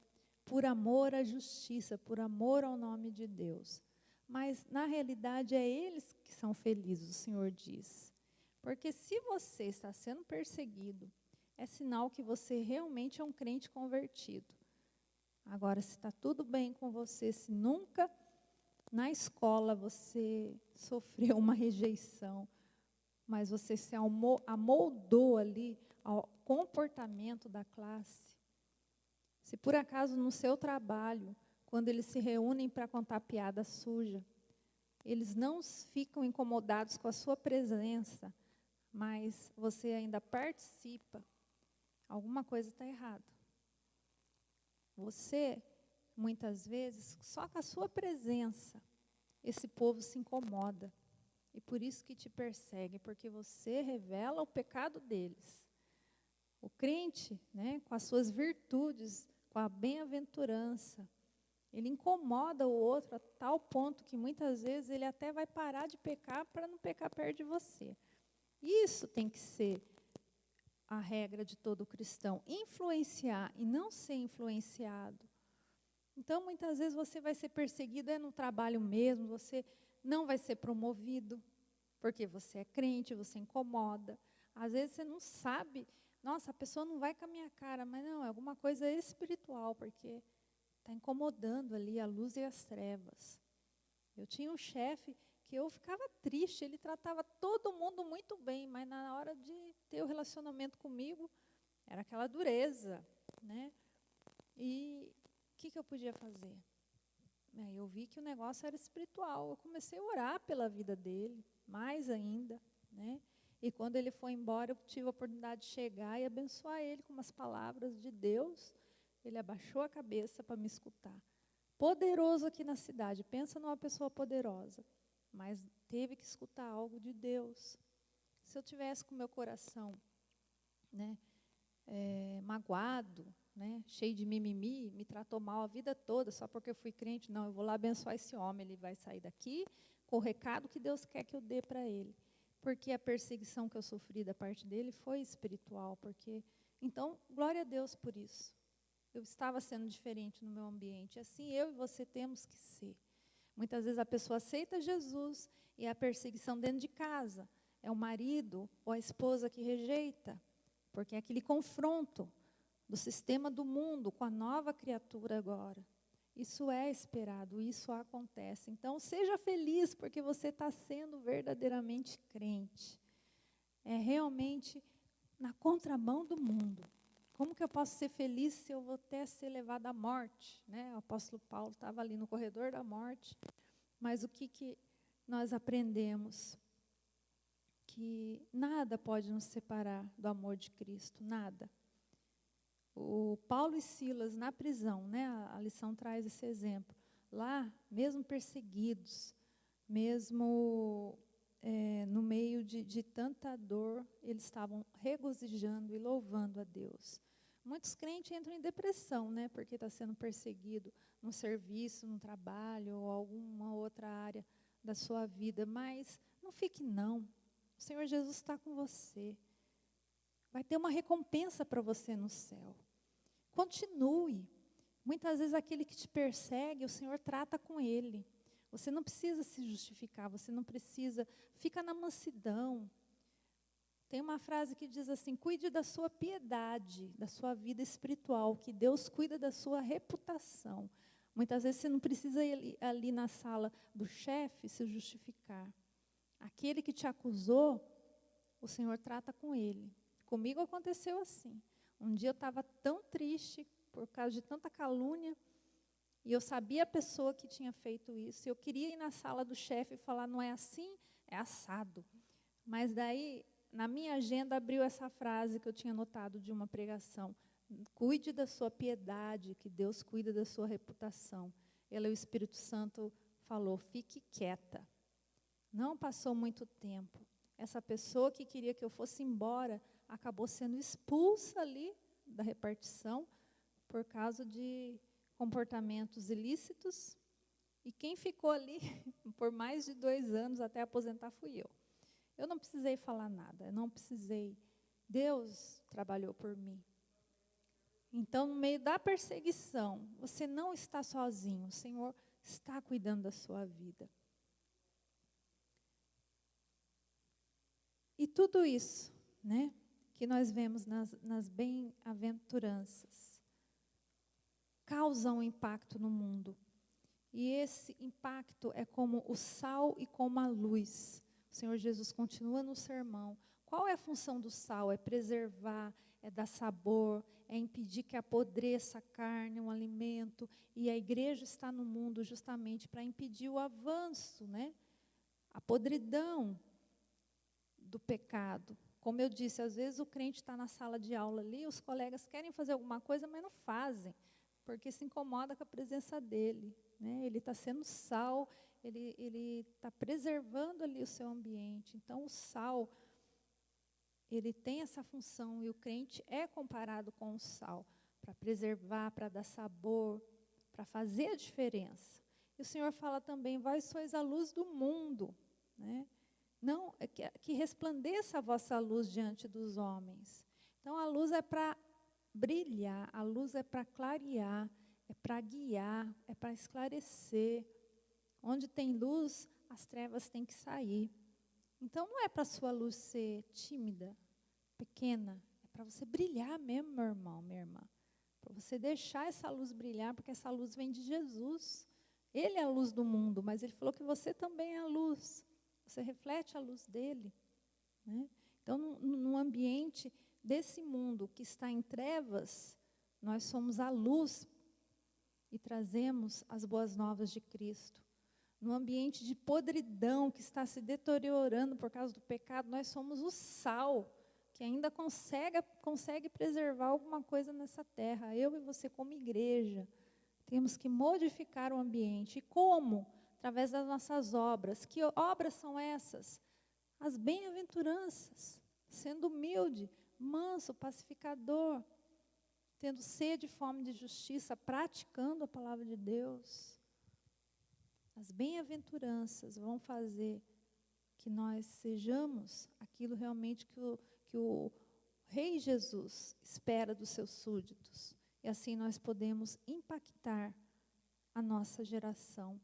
por amor à justiça, por amor ao nome de Deus. Mas, na realidade, é eles que são felizes, o Senhor diz. Porque se você está sendo perseguido, é sinal que você realmente é um crente convertido. Agora, se está tudo bem com você, se nunca na escola você sofreu uma rejeição, mas você se amoldou ali ao comportamento da classe. Se por acaso no seu trabalho, quando eles se reúnem para contar piada suja, eles não ficam incomodados com a sua presença, mas você ainda participa, alguma coisa está errada. Você, muitas vezes, só com a sua presença, esse povo se incomoda. E por isso que te persegue, porque você revela o pecado deles. O crente, né, com as suas virtudes, com a bem-aventurança, ele incomoda o outro a tal ponto que muitas vezes ele até vai parar de pecar para não pecar perto de você. Isso tem que ser a regra de todo cristão, influenciar e não ser influenciado. Então, muitas vezes você vai ser perseguido no trabalho mesmo, você não vai ser promovido, porque você é crente, você incomoda. Às vezes você não sabe, nossa, a pessoa não vai com a minha cara, mas não, é alguma coisa espiritual, porque está incomodando ali a luz e as trevas. Eu tinha um chefe que eu ficava triste, ele tratava todo mundo muito bem, mas na hora de ter o relacionamento comigo, Era aquela dureza, né? E o que eu podia fazer? Eu vi que o negócio era espiritual. Eu comecei a orar pela vida dele, mais ainda, né? E quando ele foi embora, eu tive a oportunidade de chegar e abençoar ele com umas palavras de Deus. Ele abaixou a cabeça para me escutar. Poderoso aqui na cidade, pensa numa pessoa poderosa, mas teve que escutar algo de Deus. Se eu tivesse com o meu coração, né, magoado, né, cheio de mimimi, me tratou mal a vida toda, só porque eu fui crente, não, eu vou lá abençoar esse homem, ele vai sair daqui com o recado que Deus quer que eu dê para ele. Porque a perseguição que eu sofri da parte dele foi espiritual, então, glória a Deus por isso. Eu estava sendo diferente no meu ambiente, assim eu e você temos que ser. Muitas vezes a pessoa aceita Jesus e a perseguição dentro de casa. É o marido ou a esposa que rejeita, porque é aquele confronto do sistema do mundo com a nova criatura agora. Isso é esperado, isso acontece. Então, seja feliz, porque você está sendo verdadeiramente crente. É realmente na contramão do mundo. Como que eu posso ser feliz se eu vou até ser levado à morte? Né? O apóstolo Paulo estava ali no corredor da morte. Mas o que nós aprendemos? Que nada pode nos separar do amor de Cristo, nada. O Paulo e Silas na prisão, né, a lição traz esse exemplo. Lá, mesmo perseguidos, mesmo no meio de tanta dor, eles estavam regozijando e louvando a Deus. Muitos crentes entram em depressão, né, porque está sendo perseguido no serviço, no trabalho ou alguma outra área da sua vida. Mas não fique não. O Senhor Jesus está com você. Vai ter uma recompensa para você no céu. Continue. Muitas vezes aquele que te persegue, o Senhor trata com ele. Você não precisa se justificar, você não precisa, fica na mansidão. Tem uma frase que diz assim: cuide da sua piedade, da sua vida espiritual, que Deus cuida da sua reputação. Muitas vezes você não precisa ir ali na sala do chefe se justificar. Aquele que te acusou, o Senhor trata com ele. Comigo aconteceu assim. Um dia eu estava tão triste por causa de tanta calúnia, e eu sabia a pessoa que tinha feito isso. Eu queria ir na sala do chefe e falar: não é assim, é assado. Mas daí, na minha agenda, abriu essa frase que eu tinha notado de uma pregação: cuide da sua piedade, que Deus cuida da sua reputação. O Espírito Santo falou: fique quieta. Não passou muito tempo. Essa pessoa que queria que eu fosse embora acabou sendo expulsa ali da repartição por causa de comportamentos ilícitos. E quem ficou ali por mais de 2 anos até aposentar fui eu. Eu não precisei falar nada, eu não precisei. Deus trabalhou por mim. Então, no meio da perseguição, você não está sozinho, o Senhor está cuidando da sua vida. E tudo isso, né, que nós vemos nas bem-aventuranças, causa um impacto no mundo. E esse impacto é como o sal e como a luz. O Senhor Jesus continua no sermão. Qual é a função do sal? É preservar, é dar sabor, é impedir que apodreça a carne, um alimento. E a igreja está no mundo justamente para impedir o avanço, né? A podridão do pecado. Como eu disse, às vezes o crente está na sala de aula ali, os colegas querem fazer alguma coisa, mas não fazem, porque se incomoda com a presença dele. Né? Ele está sendo sal, ele está preservando ali o seu ambiente. Então, o sal, ele tem essa função, e o crente é comparado com o sal, para preservar, para dar sabor, para fazer a diferença. E o Senhor fala também: vós sois a luz do mundo, né? Não, que resplandeça a vossa luz diante dos homens. Então, a luz é para brilhar, a luz é para clarear, é para guiar, é para esclarecer. Onde tem luz, as trevas têm que sair. Então, não é para a sua luz ser tímida, pequena, é para você brilhar mesmo, meu irmão, minha irmã. Para você deixar essa luz brilhar, porque essa luz vem de Jesus. Ele é a luz do mundo, mas ele falou que você também é a luz. Você reflete a luz dele. Né? Então, num ambiente desse mundo que está em trevas, nós somos a luz e trazemos as boas novas de Cristo. No ambiente de podridão que está se deteriorando por causa do pecado, nós somos o sal que ainda consegue preservar alguma coisa nessa terra. Eu e você, como igreja, temos que modificar o ambiente. E como? Através das nossas obras. Que obras são essas? As bem-aventuranças. Sendo humilde, manso, pacificador, tendo sede e fome de justiça, praticando a palavra de Deus. As bem-aventuranças vão fazer que nós sejamos aquilo realmente que o Rei Jesus espera dos seus súditos. E assim nós podemos impactar a nossa geração.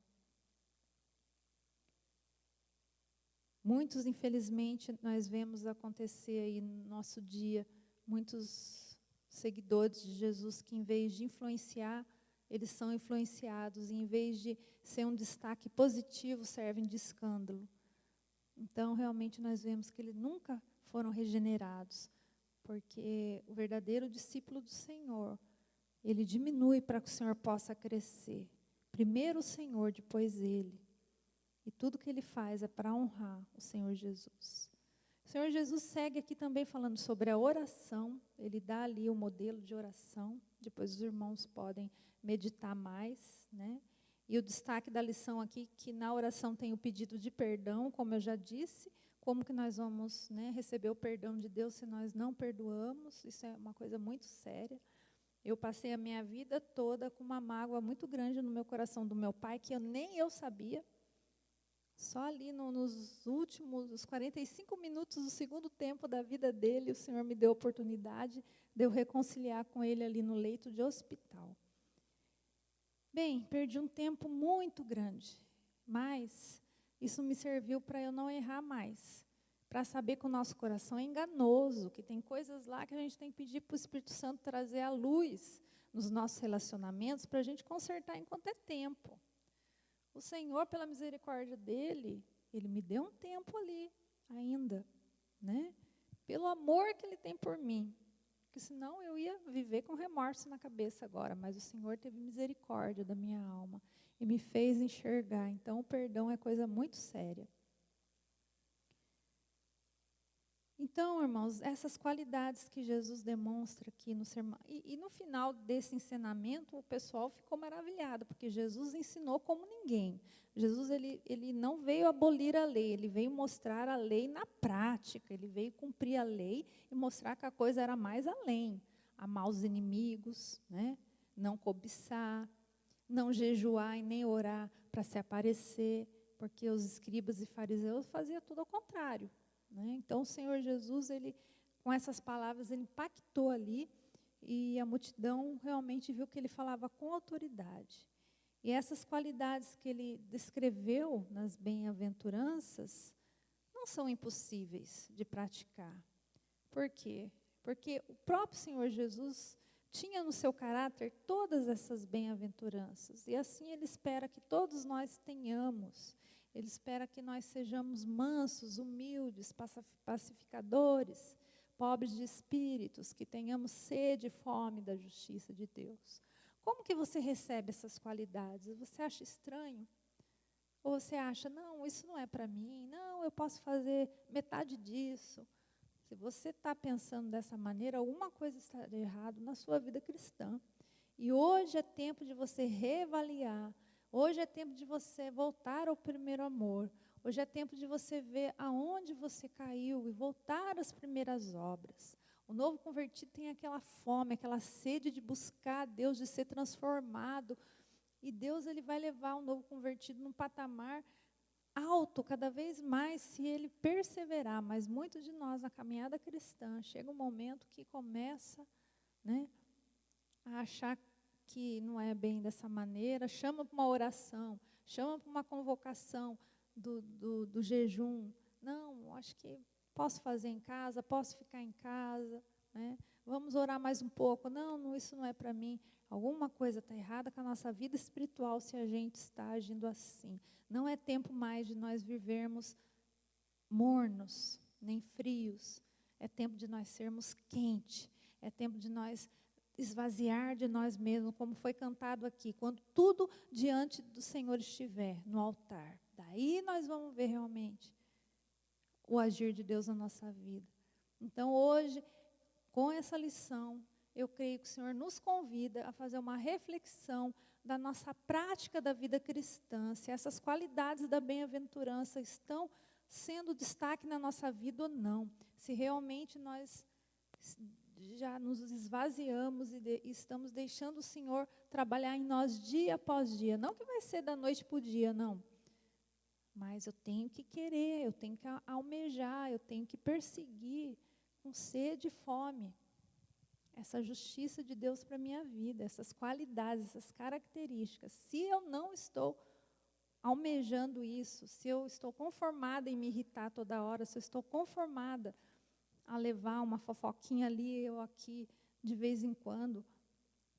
Muitos, infelizmente, nós vemos acontecer aí no nosso dia, muitos seguidores de Jesus que, em vez de influenciar, eles são influenciados, e em vez de ser um destaque positivo, servem de escândalo. Então, realmente, nós vemos que eles nunca foram regenerados, porque o verdadeiro discípulo do Senhor, ele diminui para que o Senhor possa crescer. Primeiro o Senhor, depois ele. E tudo que ele faz é para honrar o Senhor Jesus. O Senhor Jesus segue aqui também falando sobre a oração. Ele dá ali o modelo de oração. Depois os irmãos podem meditar mais, né? E o destaque da lição aqui, que na oração tem o pedido de perdão, como eu já disse. Como que nós vamos, né, receber o perdão de Deus se nós não perdoamos? Isso é uma coisa muito séria. Eu passei a minha vida toda com uma mágoa muito grande no meu coração do meu pai, que nem eu sabia. Só ali nos últimos, os 45 minutos do segundo tempo da vida dele, o Senhor me deu a oportunidade de eu reconciliar com ele ali no leito de hospital. Bem, perdi um tempo muito grande, mas isso me serviu para eu não errar mais, para saber que o nosso coração é enganoso, que tem coisas lá que a gente tem que pedir para o Espírito Santo trazer à luz nos nossos relacionamentos para a gente consertar enquanto é tempo. O Senhor, pela misericórdia dele, ele me deu um tempo ali ainda, né? Pelo amor que ele tem por mim, porque senão eu ia viver com remorso na cabeça agora, mas o Senhor teve misericórdia da minha alma e me fez enxergar. Então, o perdão é coisa muito séria. Então, irmãos, essas qualidades que Jesus demonstra aqui no sermão, e no final desse ensinamento, o pessoal ficou maravilhado, porque Jesus ensinou como ninguém. Jesus, ele não veio abolir a lei, ele veio mostrar a lei na prática, ele veio cumprir a lei e mostrar que a coisa era mais além. Amar os inimigos, né? Não cobiçar, não jejuar e nem orar para se aparecer, porque os escribas e fariseus faziam tudo ao contrário. Né? Então, o Senhor Jesus, com essas palavras, ele impactou ali, e a multidão realmente viu que ele falava com autoridade. E essas qualidades que ele descreveu nas bem-aventuranças não são impossíveis de praticar. Por quê? Porque o próprio Senhor Jesus tinha no seu caráter todas essas bem-aventuranças, e assim ele espera que todos nós tenhamos. Ele espera que nós sejamos mansos, humildes, pacificadores, pobres de espíritos, que tenhamos sede e fome da justiça de Deus. Como que você recebe essas qualidades? Você acha estranho? Ou você acha, não, isso não é para mim, não, eu posso fazer metade disso. Se você está pensando dessa maneira, alguma coisa está de errado na sua vida cristã. E hoje é tempo de você reavaliar. Hoje é tempo de você voltar ao primeiro amor. Hoje é tempo de você ver aonde você caiu e voltar às primeiras obras. O novo convertido tem aquela fome, aquela sede de buscar Deus, de ser transformado. E Deus, ele vai levar o novo convertido num patamar alto, cada vez mais, se ele perseverar. Mas muitos de nós, na caminhada cristã, chega um momento que começa, né, a achar que não é bem dessa maneira, chama para uma oração, chama para uma convocação do jejum. Não, acho que posso fazer em casa, posso ficar em casa, né? Vamos orar mais um pouco. Não, isso não é para mim. Alguma coisa está errada com a nossa vida espiritual se a gente está agindo assim. Não é tempo mais de nós vivermos mornos, nem frios. É tempo de nós sermos quentes. É tempo de nós esvaziar de nós mesmos, como foi cantado aqui. Quando tudo diante do Senhor estiver no altar. Daí nós vamos ver realmente o agir de Deus na nossa vida. Então hoje, com essa lição, eu creio que o Senhor nos convida a fazer uma reflexão da nossa prática da vida cristã, se essas qualidades da bem-aventurança estão sendo destaque na nossa vida ou não, se realmente nós já nos esvaziamos e estamos deixando o Senhor trabalhar em nós dia após dia. Não que vai ser da noite para o dia, não. Mas eu tenho que querer, eu tenho que almejar, eu tenho que perseguir com sede e fome essa justiça de Deus para a minha vida, essas qualidades, essas características. Se eu não estou almejando isso, se eu estou conformada em me irritar toda hora, se eu estou conformada a levar uma fofoquinha ali ou aqui de vez em quando,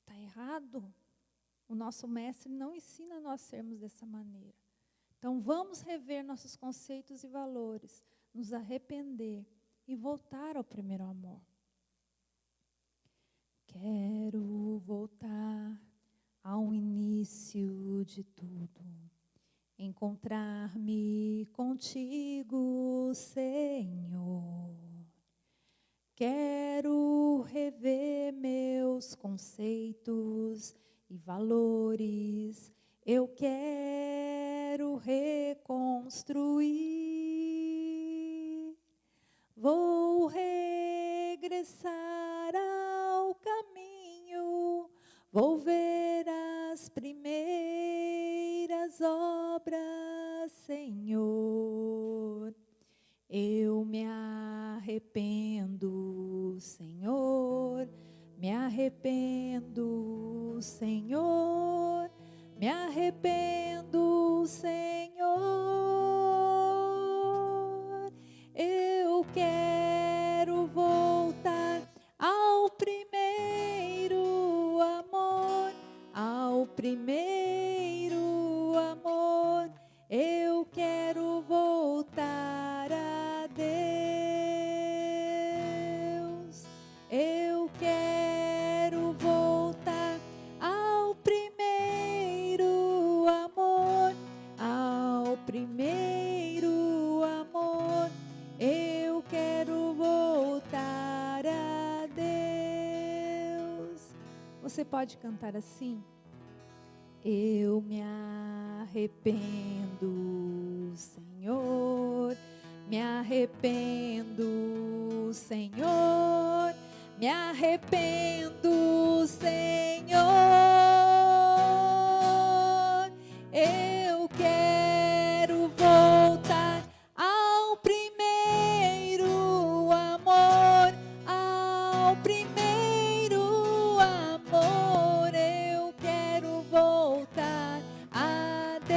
está errado. O nosso mestre não ensina nós sermos dessa maneira. Então vamos rever nossos conceitos e valores, nos arrepender e voltar ao primeiro amor. Quero voltar ao início de tudo, encontrar-me contigo, Senhor. Quero rever meus conceitos e valores, eu quero reconstruir. Vou regressar ao caminho, vou ver as primeiras obras, Senhor. Eu me arrependo, Senhor, me arrependo, Senhor, me arrependo, Senhor. Eu quero voltar ao primeiro amor, ao primeiro amor. Eu quero voltar a Deus. Eu quero voltar ao primeiro amor, ao primeiro amor. Eu quero voltar a Deus. Você pode cantar assim? Eu me arrependo, Senhor, me arrependo, Senhor, me arrependo, Senhor. Eu quero voltar ao primeiro amor, ao primeiro amor. Eu quero voltar a Deus.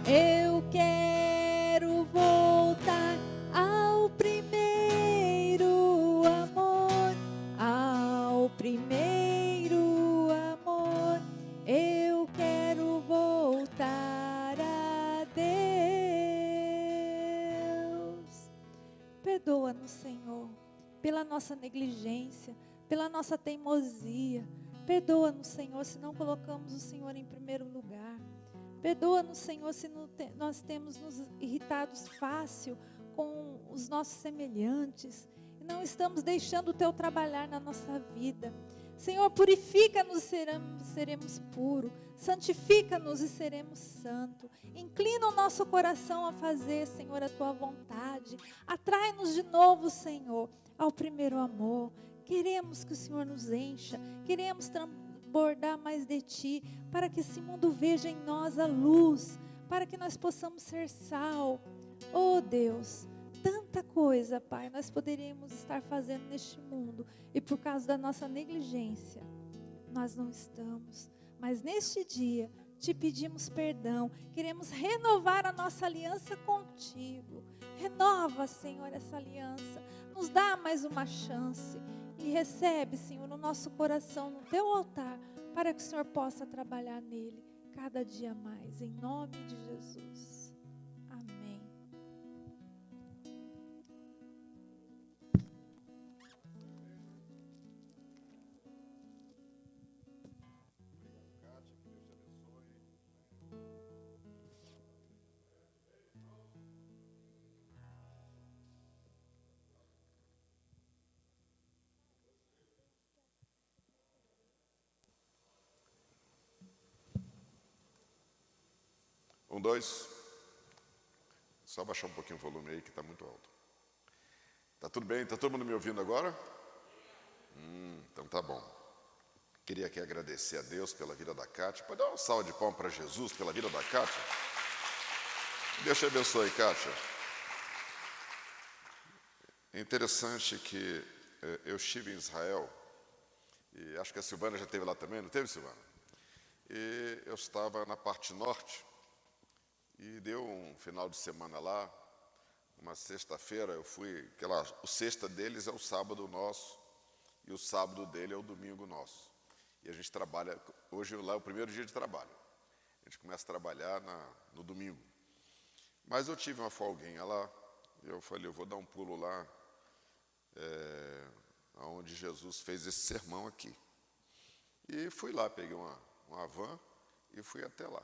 Eu quero voltar ao primeiro amor, ao primeiro amor. Eu quero voltar a Deus. Perdoa-nos, Senhor, pela nossa negligência, pela nossa teimosia. Perdoa-nos, Senhor, se não colocamos o Senhor em primeiro lugar. Perdoa-nos, Senhor, se nós temos nos irritados fácil com os nossos semelhantes e não estamos deixando o Teu trabalhar na nossa vida. Senhor, purifica-nos e seremos puros. Santifica-nos e seremos santos. Inclina o nosso coração a fazer, Senhor, a Tua vontade. Atrai-nos de novo, Senhor, ao primeiro amor. Queremos que o Senhor nos encha. Queremos transbordar mais de Ti, para que esse mundo veja em nós a luz, para que nós possamos ser sal. Oh Deus, tanta coisa, Pai, nós poderíamos estar fazendo neste mundo, e por causa da nossa negligência, nós não estamos. Mas neste dia, Te pedimos perdão, queremos renovar a nossa aliança contigo. Renova, Senhor, essa aliança, nos dá mais uma chance, e recebe, Senhor, no nosso coração, no Teu altar, para que o Senhor possa trabalhar nele cada dia mais, em nome de Jesus. Amém. Um, dois. Só baixar um pouquinho o volume aí que está muito alto. Tá tudo bem? Está todo mundo me ouvindo agora? Então tá bom. Queria aqui agradecer a Deus pela vida da Kátia. Pode dar uma salva de palmas para Jesus pela vida da Kátia? Deus te abençoe, Kátia. É interessante que eu estive em Israel, e acho que a Silvana já esteve lá também, não teve, Silvana? E eu estava na parte norte, e deu um final de semana lá, uma sexta-feira, eu fui, o sexta deles é o sábado nosso, e o sábado dele é o domingo nosso. E a gente trabalha, hoje lá é o primeiro dia de trabalho. A gente começa a trabalhar no domingo. Mas eu tive uma folguinha lá, e eu falei, eu vou dar um pulo lá, onde Jesus fez esse sermão aqui. E fui lá, peguei uma van e fui até lá.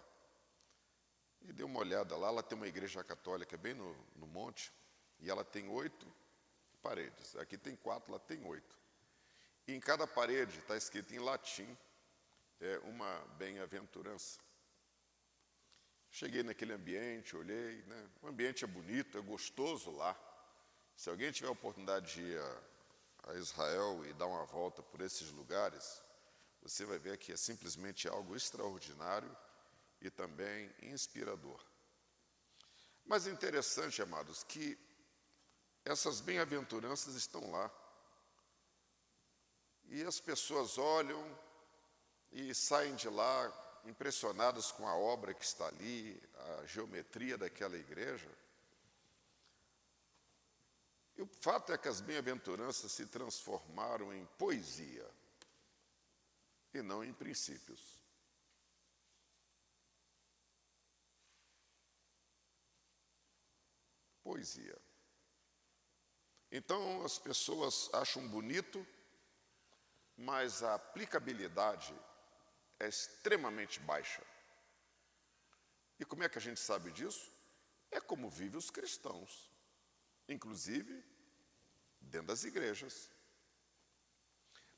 E dei uma olhada lá, ela tem uma igreja católica bem no monte, e ela tem 8 paredes. Aqui tem 4, lá tem 8. E em cada parede está escrito em latim uma bem-aventurança. Cheguei naquele ambiente, olhei, né? O ambiente é bonito, é gostoso lá. Se alguém tiver a oportunidade de ir a Israel e dar uma volta por esses lugares, você vai ver que é simplesmente algo extraordinário e também inspirador. Mas é interessante, amados, que essas bem-aventuranças estão lá. E as pessoas olham e saem de lá impressionadas com a obra que está ali, a geometria daquela igreja. E o fato é que as bem-aventuranças se transformaram em poesia e não em princípios. Poesia. Então as pessoas acham bonito, mas a aplicabilidade é extremamente baixa. E como é que a gente sabe disso? É como vivem os cristãos, inclusive dentro das igrejas.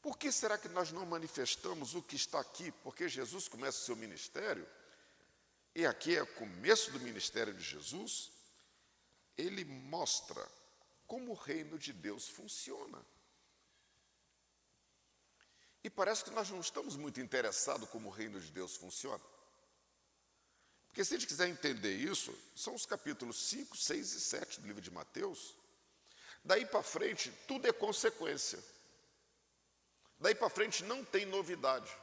Por que será que nós não manifestamos o que está aqui? Porque Jesus começa o seu ministério, e aqui é o começo do ministério de Jesus, ele mostra como o reino de Deus funciona. E parece que nós não estamos muito interessados como o reino de Deus funciona. Porque se a gente quiser entender isso, são os capítulos 5, 6 e 7 do livro de Mateus. Daí para frente, tudo é consequência. Daí para frente não tem novidade.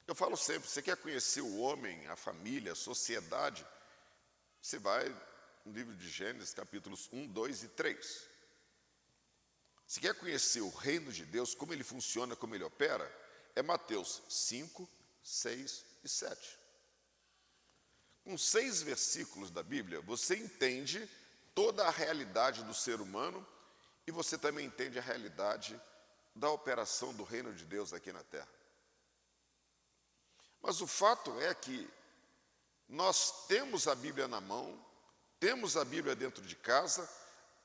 Eu falo sempre, você quer conhecer o homem, a família, a sociedade, você vai no livro de Gênesis, capítulos 1, 2 e 3. Se quer conhecer o reino de Deus, como ele funciona, como ele opera, é Mateus 5, 6 e 7. Com 6 versículos da Bíblia, você entende toda a realidade do ser humano e você também entende a realidade da operação do reino de Deus aqui na terra. Mas o fato é que nós temos a Bíblia na mão, temos a Bíblia dentro de casa,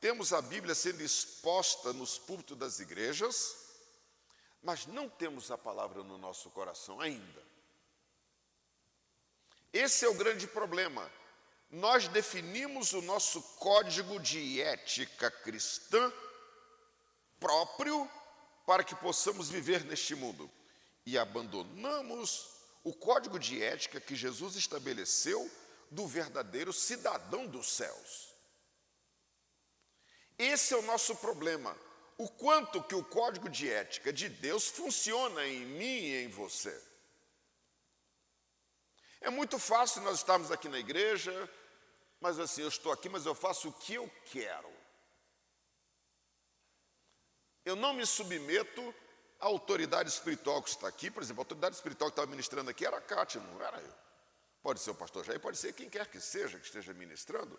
temos a Bíblia sendo exposta nos púlpitos das igrejas, mas não temos a palavra no nosso coração ainda. Esse é o grande problema. Nós definimos o nosso código de ética cristã próprio para que possamos viver neste mundo e abandonamos o código de ética que Jesus estabeleceu do verdadeiro cidadão dos céus. Esse é o nosso problema. O quanto que o código de ética de Deus funciona em mim e em você. É muito fácil nós estarmos aqui na igreja, mas assim, eu estou aqui, mas eu faço o que eu quero. Eu não me submeto à autoridade espiritual que está aqui. Por exemplo, a autoridade espiritual que estava ministrando aqui era a Kátia, não era eu. Pode ser o pastor Jair, pode ser quem quer que seja que esteja ministrando.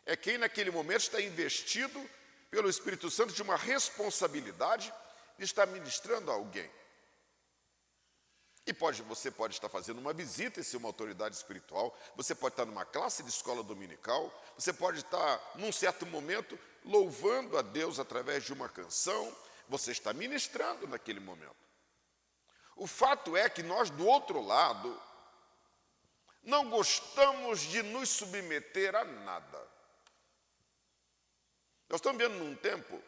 É quem naquele momento está investido pelo Espírito Santo de uma responsabilidade de estar ministrando a alguém. E você pode estar fazendo uma visita e ser uma autoridade espiritual, você pode estar numa classe de escola dominical, você pode estar, num certo momento, louvando a Deus através de uma canção, você está ministrando naquele momento. O fato é que nós, do outro lado, não gostamos de nos submeter a nada. Nós estamos vendo num tempo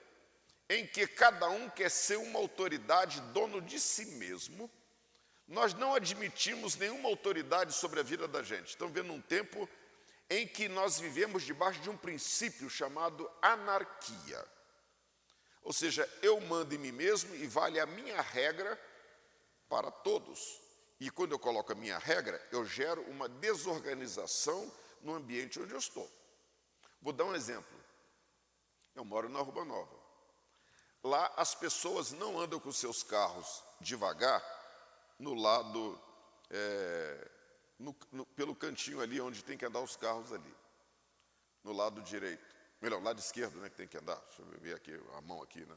em que cada um quer ser uma autoridade, dono de si mesmo. Nós não admitimos nenhuma autoridade sobre a vida da gente. Estamos vendo um tempo em que nós vivemos debaixo de um princípio chamado anarquia. Ou seja, eu mando em mim mesmo e vale a minha regra para todos. E quando eu coloco a minha regra, eu gero uma desorganização no ambiente onde eu estou. Vou dar um exemplo. Eu moro na Rua Nova. Lá as pessoas não andam com seus carros devagar no lado, pelo cantinho ali onde tem que andar os carros ali. No lado direito. Melhor, lado esquerdo, né, que tem que andar. Deixa eu ver aqui, a mão aqui, né?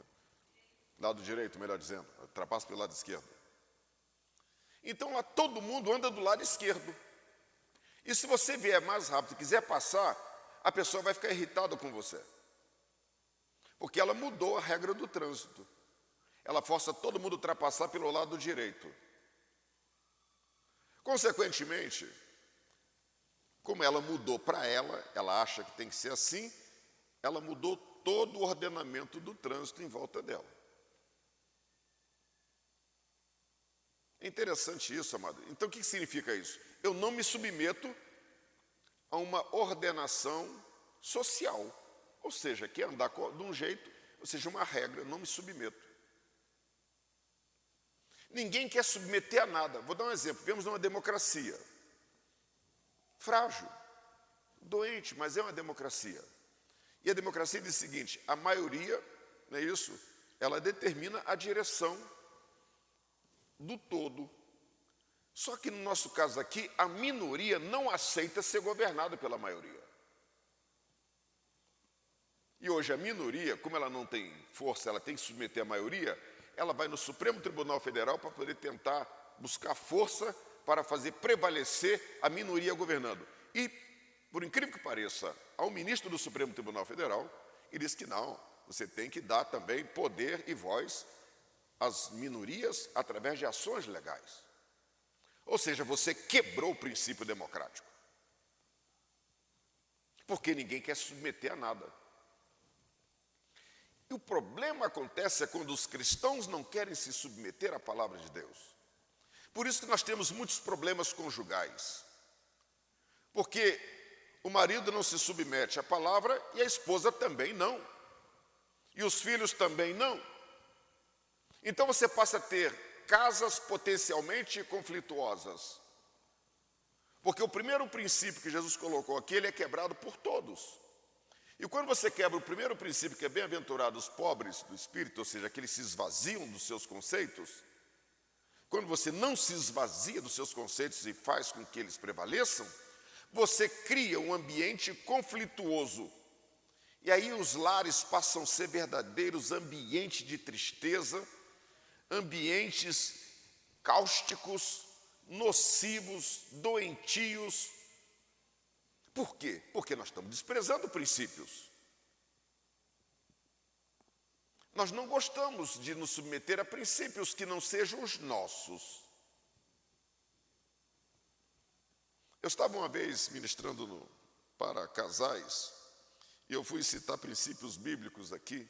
Lado direito, melhor dizendo. Ultrapassa pelo lado esquerdo. Então lá todo mundo anda do lado esquerdo. E se você vier mais rápido e quiser passar, a pessoa vai ficar irritada com você. Porque ela mudou a regra do trânsito. Ela força todo mundo a ultrapassar pelo lado direito. Consequentemente, como ela mudou para ela acha que tem que ser assim, ela mudou todo o ordenamento do trânsito em volta dela. É interessante isso, amado. Então, o que significa isso? Eu não me submeto a uma ordenação social. Ou seja, quer andar de um jeito, ou seja, uma regra, eu não me submeto. Ninguém quer submeter a nada. Vou dar um exemplo. Vivemos numa democracia. Frágil, doente, mas é uma democracia. E a democracia diz o seguinte, a maioria, não é isso? Ela determina a direção do todo. Só que no nosso caso aqui, a minoria não aceita ser governada pela maioria. E hoje a minoria, como ela não tem força, ela tem que submeter a maioria, ela vai no Supremo Tribunal Federal para poder tentar buscar força para fazer prevalecer a minoria governando. E, por incrível que pareça, ao ministro do Supremo Tribunal Federal, ele diz que não, você tem que dar também poder e voz às minorias através de ações legais. Ou seja, você quebrou o princípio democrático. Porque ninguém quer se submeter a nada. E o problema acontece quando os cristãos não querem se submeter à palavra de Deus. Por isso que nós temos muitos problemas conjugais. Porque o marido não se submete à palavra e a esposa também não. E os filhos também não. Então você passa a ter casas potencialmente conflituosas. Porque o primeiro princípio que Jesus colocou aqui, ele é quebrado por todos. E quando você quebra o primeiro princípio, que é bem-aventurado os pobres do espírito, ou seja, aqueles que se esvaziam dos seus conceitos, quando você não se esvazia dos seus conceitos e faz com que eles prevaleçam, você cria um ambiente conflituoso. E aí os lares passam a ser verdadeiros ambientes de tristeza, ambientes cáusticos, nocivos, doentios. Por quê? Porque nós estamos desprezando princípios. Nós não gostamos de nos submeter a princípios que não sejam os nossos. Eu estava uma vez ministrando para casais, e eu fui citar princípios bíblicos aqui,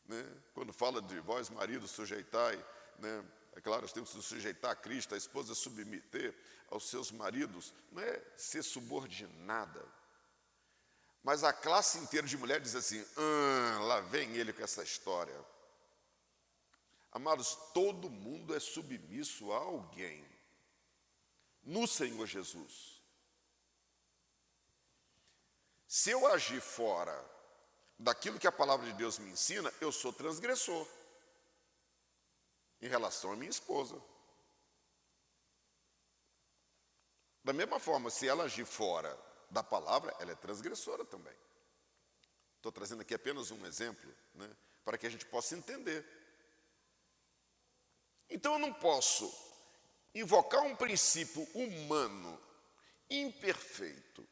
né? Quando fala de vós, maridos, sujeitai, né? É claro, nós temos que nos sujeitar a Cristo, a esposa submeter aos seus maridos, não é ser subordinada. Mas a classe inteira de mulheres diz assim, lá vem ele com essa história. Amados, todo mundo é submisso a alguém, no Senhor Jesus. Se eu agir fora daquilo que a palavra de Deus me ensina, eu sou transgressor em relação à minha esposa. Da mesma forma, se ela agir fora da palavra, ela é transgressora também. Estou trazendo aqui apenas um exemplo, né, para que a gente possa entender. Então eu não posso invocar um princípio humano imperfeito,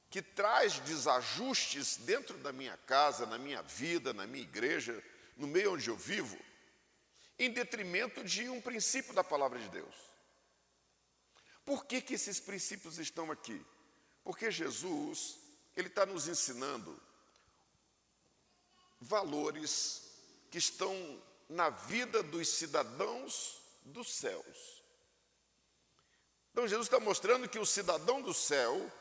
que traz desajustes dentro da minha casa, na minha vida, na minha igreja, no meio onde eu vivo, em detrimento de um princípio da palavra de Deus. Por que esses princípios estão aqui? Porque Jesus, ele está nos ensinando valores que estão na vida dos cidadãos dos céus. Então Jesus está mostrando que o cidadão do céu,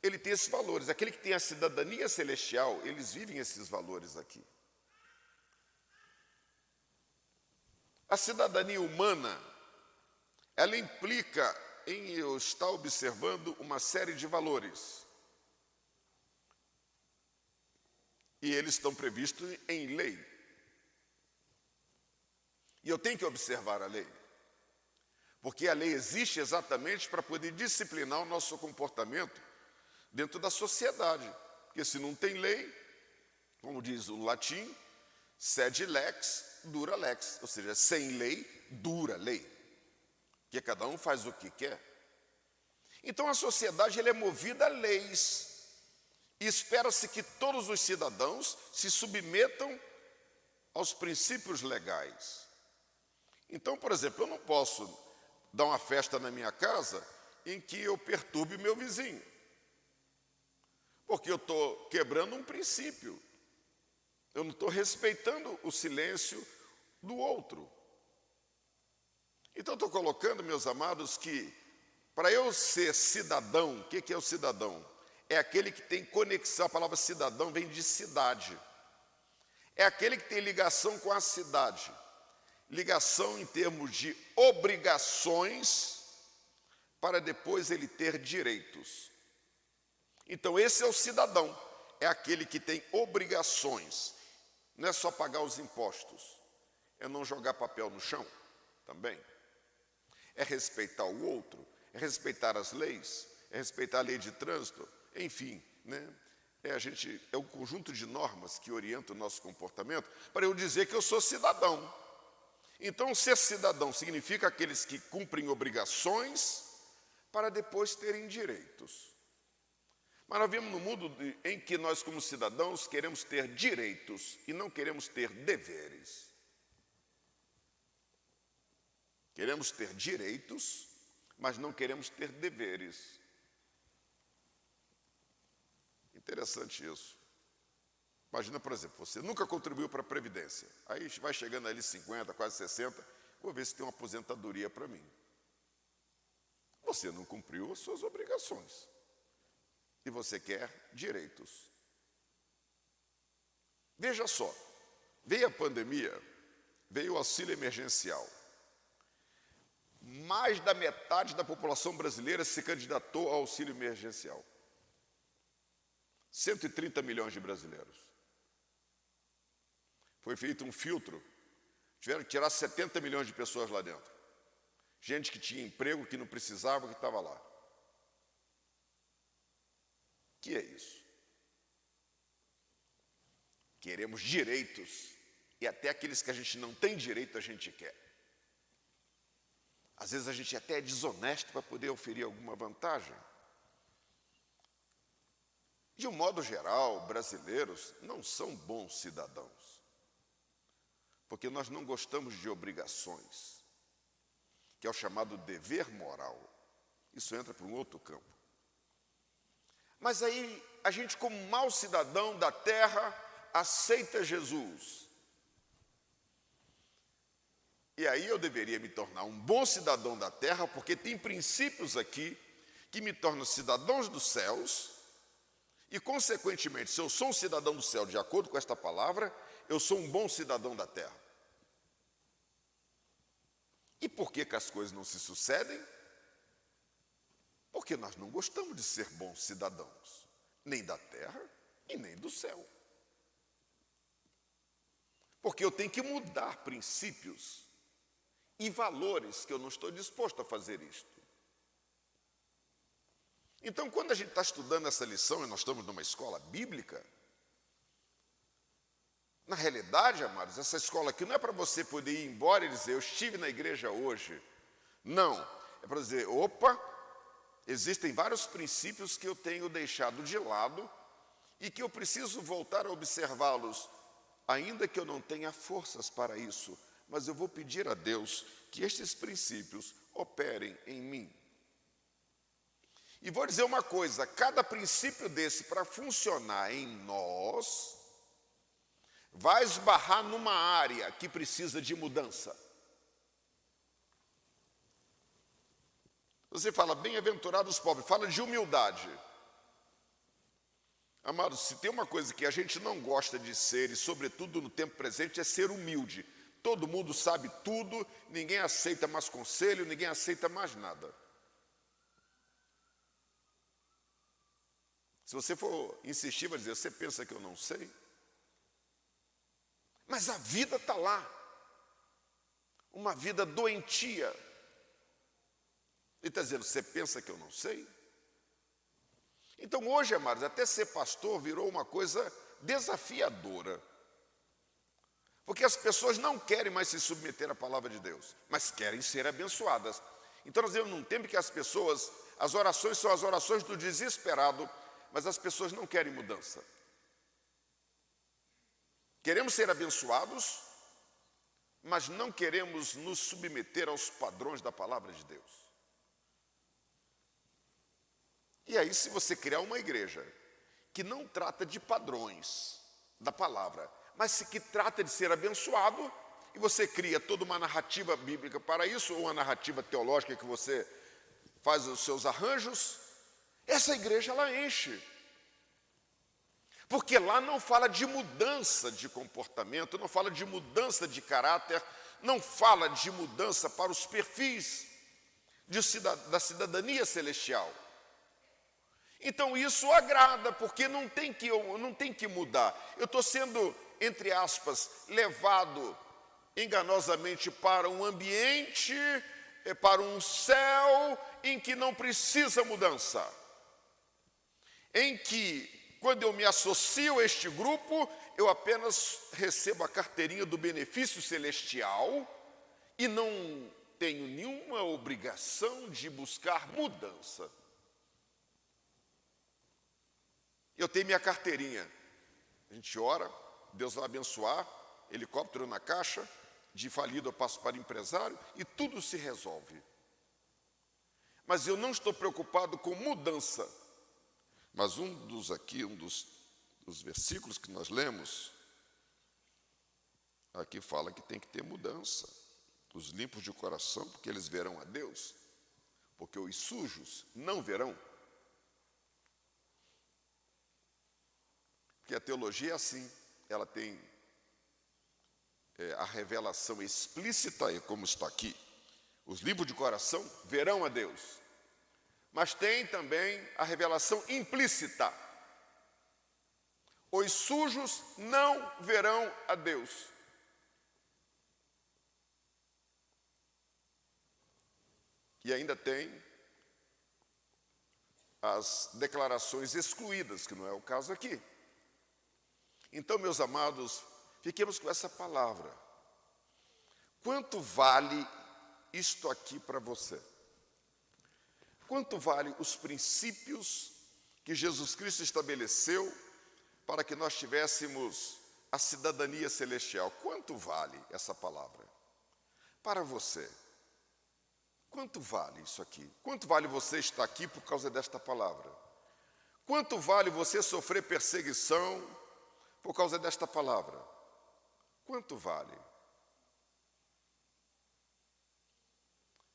ele tem esses valores. Aquele que tem a cidadania celestial, eles vivem esses valores aqui. A cidadania humana, ela implica em eu estar observando uma série de valores. E eles estão previstos em lei. E eu tenho que observar a lei. Porque a lei existe exatamente para poder disciplinar o nosso comportamento dentro da sociedade. Porque se não tem lei, como diz o latim, sed lex, dura lex. Ou seja, sem lei, dura lei. Porque cada um faz o que quer. Então a sociedade ela é movida a leis. E espera-se que todos os cidadãos se submetam aos princípios legais. Então, por exemplo, eu não posso dar uma festa na minha casa em que eu perturbe meu vizinho. Porque eu estou quebrando um princípio. Eu não estou respeitando o silêncio do outro. Então, eu estou colocando, meus amados, que para eu ser cidadão, o que é o cidadão? É aquele que tem conexão, a palavra cidadão vem de cidade. É aquele que tem ligação com a cidade. Ligação em termos de obrigações, para depois ele ter direitos. Então esse é o cidadão, é aquele que tem obrigações. Não é só pagar os impostos, é não jogar papel no chão também. É respeitar o outro, é respeitar as leis, é respeitar a lei de trânsito. Enfim, né? É um conjunto de normas que orienta o nosso comportamento para eu dizer que eu sou cidadão. Então, ser cidadão significa aqueles que cumprem obrigações para depois terem direitos. Mas nós vivemos num mundo em que nós, como cidadãos, queremos ter direitos e não queremos ter deveres. Queremos ter direitos, mas não queremos ter deveres. Interessante isso. Imagina, por exemplo, você nunca contribuiu para a Previdência. Aí vai chegando ali 50, quase 60, vou ver se tem uma aposentadoria para mim. Você não cumpriu as suas obrigações. E você quer direitos. Veja só, veio a pandemia, veio o auxílio emergencial. Mais da metade da população brasileira se candidatou ao auxílio emergencial. 130 milhões de brasileiros. Foi feito um filtro, tiveram que tirar 70 milhões de pessoas lá dentro. Gente que tinha emprego, que não precisava, que estava lá. O que é isso? Queremos direitos, e até aqueles que a gente não tem direito, a gente quer. Às vezes a gente até é desonesto para poder oferir alguma vantagem. De um modo geral, brasileiros não são bons cidadãos, porque nós não gostamos de obrigações, que é o chamado dever moral. Isso entra para um outro campo. Mas aí, a gente como mau cidadão da terra, aceita Jesus. E aí eu deveria me tornar um bom cidadão da terra, porque tem princípios aqui que me tornam cidadãos dos céus. E, consequentemente, se eu sou um cidadão do céu, de acordo com esta palavra, eu sou um bom cidadão da terra. E por que as coisas não se sucedem? Porque nós não gostamos de ser bons cidadãos, nem da terra e nem do céu. Porque eu tenho que mudar princípios e valores que eu não estou disposto a fazer isto. Então, quando a gente está estudando essa lição, e nós estamos numa escola bíblica, na realidade, amados, essa escola aqui não é para você poder ir embora e dizer, eu estive na igreja hoje. Não, é para dizer, opa, existem vários princípios que eu tenho deixado de lado e que eu preciso voltar a observá-los, ainda que eu não tenha forças para isso, mas eu vou pedir a Deus que estes princípios operem em mim. E vou dizer uma coisa, cada princípio desse para funcionar em nós, vai esbarrar numa área que precisa de mudança. Você fala, bem-aventurados os pobres, fala de humildade. Amados, se tem uma coisa que a gente não gosta de ser, e sobretudo no tempo presente, é ser humilde. Todo mundo sabe tudo, ninguém aceita mais conselho, ninguém aceita mais nada. Se você for insistir, vai dizer, você pensa que eu não sei? Mas a vida está lá. Uma vida doentia. Ele está dizendo, você pensa que eu não sei? Então hoje, amados, até ser pastor virou uma coisa desafiadora. Porque as pessoas não querem mais se submeter à palavra de Deus, mas querem ser abençoadas. Então nós vivemos num tempo que as pessoas, as orações são as orações do desesperado, mas as pessoas não querem mudança. Queremos ser abençoados, mas não queremos nos submeter aos padrões da palavra de Deus. E aí, se você criar uma igreja que não trata de padrões da palavra, mas que trata de ser abençoado, e você cria toda uma narrativa bíblica para isso, ou uma narrativa teológica que você faz os seus arranjos, essa igreja ela enche. Porque lá não fala de mudança de comportamento, não fala de mudança de caráter, não fala de mudança para os perfis da cidadania celestial. Então isso agrada, porque não tem que mudar. Eu estou sendo, entre aspas, levado enganosamente para um ambiente, para um céu em que não precisa mudança. Em que, quando eu me associo a este grupo, eu apenas recebo a carteirinha do benefício celestial e não tenho nenhuma obrigação de buscar mudança. Eu tenho minha carteirinha. A gente ora, Deus vai abençoar, helicóptero na caixa, de falido eu passo para empresário e tudo se resolve. Mas eu não estou preocupado com mudança. Mas um dos versículos que nós lemos, aqui fala que tem que ter mudança. Os limpos de coração, porque eles verão a Deus. Porque os sujos não verão. Porque a teologia é assim, ela tem a revelação explícita, como está aqui. Os limpos de coração verão a Deus. Mas tem também a revelação implícita. Os sujos não verão a Deus. E ainda tem as declarações excluídas, que não é o caso aqui. Então, meus amados, fiquemos com essa palavra. Quanto vale isto aqui para você? Quanto vale os princípios que Jesus Cristo estabeleceu para que nós tivéssemos a cidadania celestial? Quanto vale essa palavra? Para você, quanto vale isso aqui? Quanto vale você estar aqui por causa desta palavra? Quanto vale você sofrer perseguição por causa desta palavra? Quanto vale?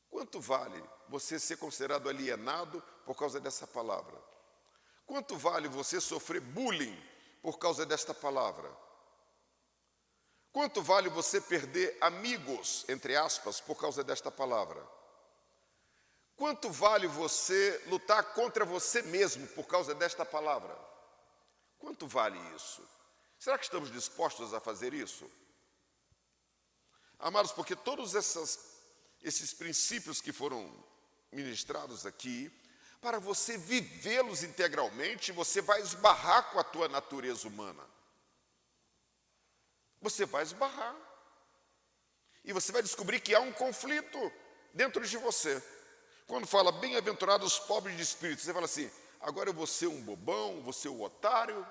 Quanto vale você ser considerado alienado por causa dessa palavra? Quanto vale você sofrer bullying por causa desta palavra? Quanto vale você perder amigos, entre aspas, por causa desta palavra? Quanto vale você lutar contra você mesmo por causa desta palavra? Quanto vale isso? Será que estamos dispostos a fazer isso? Amados, porque todos esses princípios que foram ministrados aqui, para você vivê-los integralmente, você vai esbarrar com a tua natureza humana. Você vai esbarrar. E você vai descobrir que há um conflito dentro de você. Quando fala bem-aventurados os pobres de espírito, você fala assim, agora eu vou ser um bobão, vou ser um otário.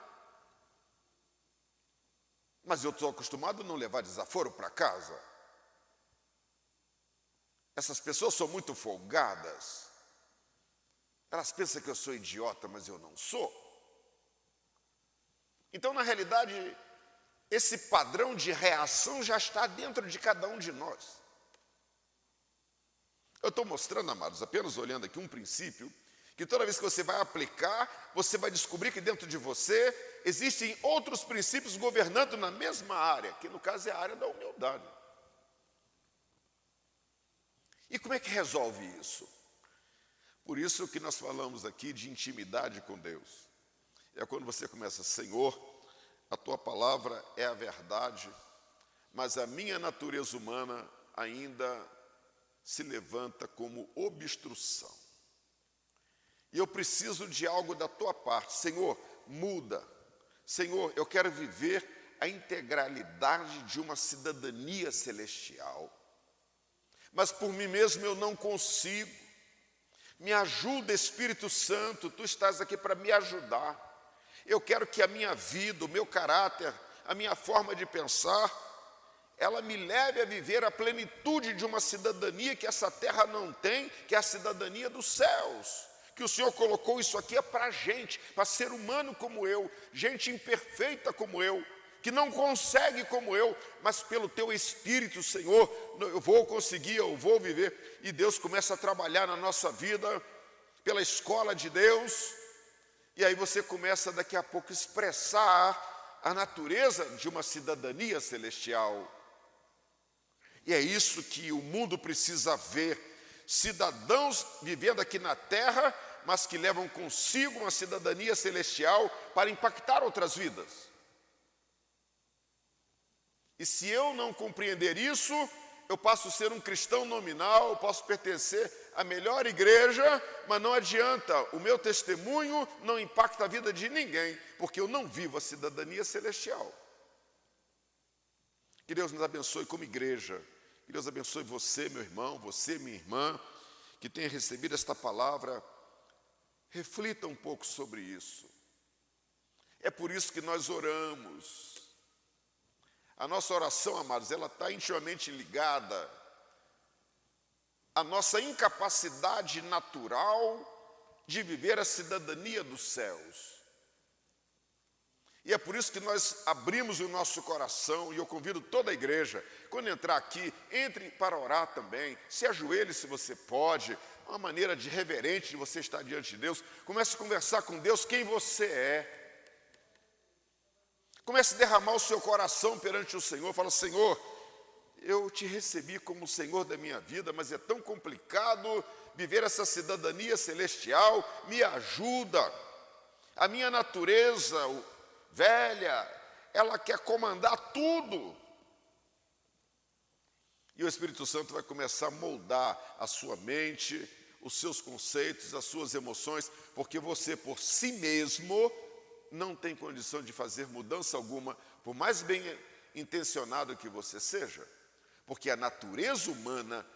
Mas eu estou acostumado a não levar desaforo para casa. Essas pessoas são muito folgadas. Elas pensam que eu sou idiota, mas eu não sou. Então, na realidade, esse padrão de reação já está dentro de cada um de nós. Eu estou mostrando, amados, apenas olhando aqui um princípio, que toda vez que você vai aplicar, você vai descobrir que dentro de você existem outros princípios governando na mesma área, que no caso é a área da humildade. E como é que resolve isso? Por isso que nós falamos aqui de intimidade com Deus. É quando você começa, Senhor, a tua palavra é a verdade, mas a minha natureza humana ainda se levanta como obstrução. E eu preciso de algo da tua parte. Senhor, muda. Senhor, eu quero viver a integralidade de uma cidadania celestial. Mas por mim mesmo eu não consigo. Me ajuda, Espírito Santo, tu estás aqui para me ajudar. Eu quero que a minha vida, o meu caráter, a minha forma de pensar, ela me leve a viver a plenitude de uma cidadania que essa terra não tem, que é a cidadania dos céus. Que o Senhor colocou isso aqui é para gente, para ser humano como eu, gente imperfeita como eu, que não consegue como eu, mas pelo teu Espírito, Senhor, eu vou conseguir, eu vou viver. E Deus começa a trabalhar na nossa vida, pela escola de Deus, e aí você começa daqui a pouco a expressar a natureza de uma cidadania celestial. E é isso que o mundo precisa ver, cidadãos vivendo aqui na terra, mas que levam consigo uma cidadania celestial para impactar outras vidas. E se eu não compreender isso, eu passo a ser um cristão nominal, eu posso pertencer à melhor igreja, mas não adianta, o meu testemunho não impacta a vida de ninguém, porque eu não vivo a cidadania celestial. Que Deus nos abençoe como igreja, que Deus abençoe você, meu irmão, você, minha irmã, que tenha recebido esta palavra. Reflita um pouco sobre isso. É por isso que nós oramos. A nossa oração, amados, ela está intimamente ligada à nossa incapacidade natural de viver a cidadania dos céus. E é por isso que nós abrimos o nosso coração, e eu convido toda a igreja, quando entrar aqui, entre para orar também, se ajoelhe se você pode, uma maneira de reverente de você estar diante de Deus, comece a conversar com Deus quem você é. Comece a derramar o seu coração perante o Senhor, fala, Senhor, eu te recebi como o Senhor da minha vida, mas é tão complicado viver essa cidadania celestial, me ajuda. A minha natureza velha, ela quer comandar tudo. E o Espírito Santo vai começar a moldar a sua mente, os seus conceitos, as suas emoções, porque você por si mesmo não tem condição de fazer mudança alguma, por mais bem intencionado que você seja, porque a natureza humana,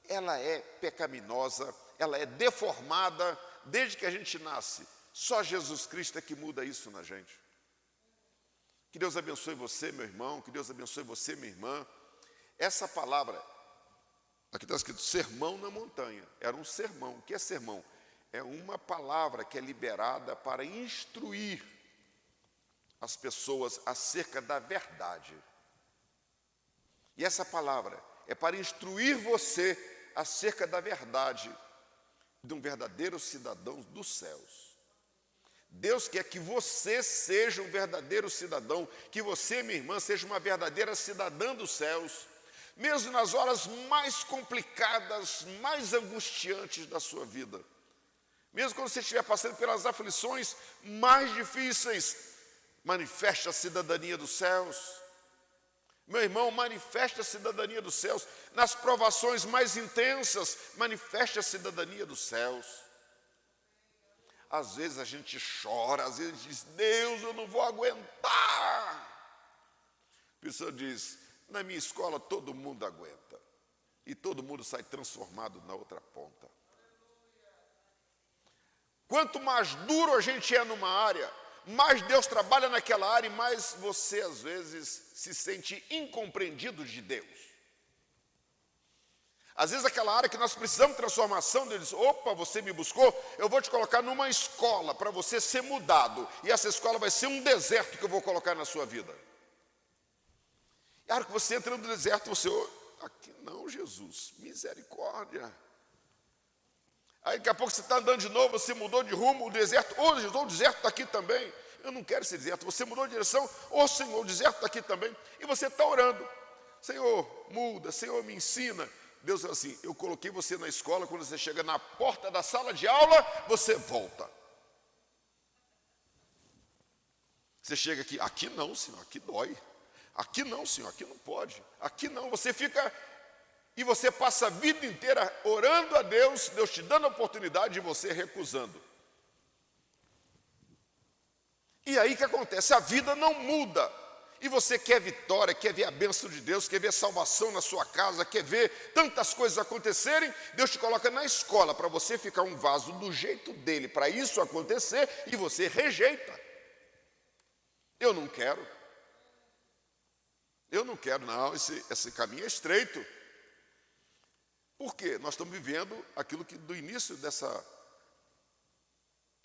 ela é pecaminosa, ela é deformada desde que a gente nasce. Só Jesus Cristo é que muda isso na gente. Que Deus abençoe você, meu irmão, que Deus abençoe você, minha irmã. Essa palavra, aqui está escrito sermão na montanha, era um sermão. O que é sermão? É uma palavra que é liberada para instruir as pessoas acerca da verdade. E essa palavra é para instruir você acerca da verdade de um verdadeiro cidadão dos céus. Deus quer que você seja um verdadeiro cidadão, que você, minha irmã, seja uma verdadeira cidadã dos céus, mesmo nas horas mais complicadas, mais angustiantes da sua vida. Mesmo quando você estiver passando pelas aflições mais difíceis, manifeste a cidadania dos céus. Meu irmão, manifeste a cidadania dos céus. Nas provações mais intensas, manifeste a cidadania dos céus. Às vezes a gente chora, às vezes diz, Deus, eu não vou aguentar. A pessoa diz, na minha escola todo mundo aguenta. E todo mundo sai transformado na outra ponta. Quanto mais duro a gente é numa área, mais Deus trabalha naquela área e mais você, às vezes, se sente incompreendido de Deus. Às vezes aquela área que nós precisamos de transformação, Deus diz, opa, você me buscou, eu vou te colocar numa escola para você ser mudado. E essa escola vai ser um deserto que eu vou colocar na sua vida. E a hora que você entra no deserto, você, aqui não, Jesus, misericórdia. Aí daqui a pouco você está andando de novo, você mudou de rumo, o deserto, Jesus, o deserto está aqui também. Eu não quero esse deserto, você mudou de direção, Senhor, o deserto está aqui também. E você está orando, Senhor, muda, Senhor, me ensina. Deus fala assim, eu coloquei você na escola, quando você chega na porta da sala de aula, você volta. Você chega aqui não, Senhor, aqui dói. Aqui não, Senhor, aqui não pode. Aqui não, você fica, e você passa a vida inteira orando a Deus, Deus te dando a oportunidade e você recusando. E aí o que acontece? A vida não muda. E você quer vitória, quer ver a bênção de Deus, quer ver salvação na sua casa, quer ver tantas coisas acontecerem, Deus te coloca na escola para você ficar um vaso do jeito dele, para isso acontecer, e você rejeita. Eu não quero. Eu não quero, não, esse caminho é estreito. Por quê? Nós estamos vivendo aquilo que do início dessa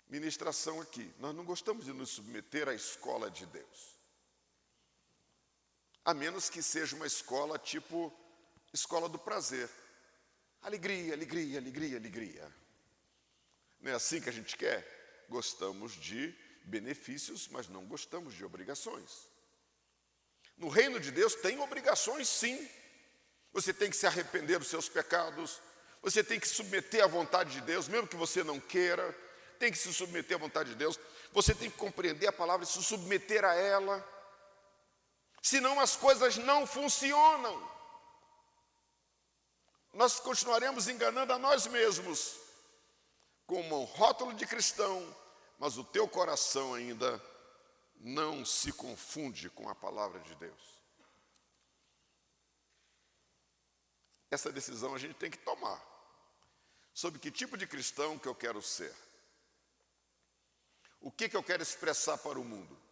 ministração aqui. Nós não gostamos de nos submeter à escola de Deus. A menos que seja uma escola tipo escola do prazer. Alegria, alegria, alegria, alegria. Não é assim que a gente quer? Gostamos de benefícios, mas não gostamos de obrigações. No reino de Deus tem obrigações, sim. Você tem que se arrepender dos seus pecados, você tem que se submeter à vontade de Deus, mesmo que você não queira, tem que se submeter à vontade de Deus, você tem que compreender a palavra e se submeter a ela. Senão as coisas não funcionam. Nós continuaremos enganando a nós mesmos com um rótulo de cristão, mas o teu coração ainda não se confunde com a palavra de Deus. Essa decisão a gente tem que tomar. Sobre que tipo de cristão que eu quero ser? O que eu quero expressar para o mundo?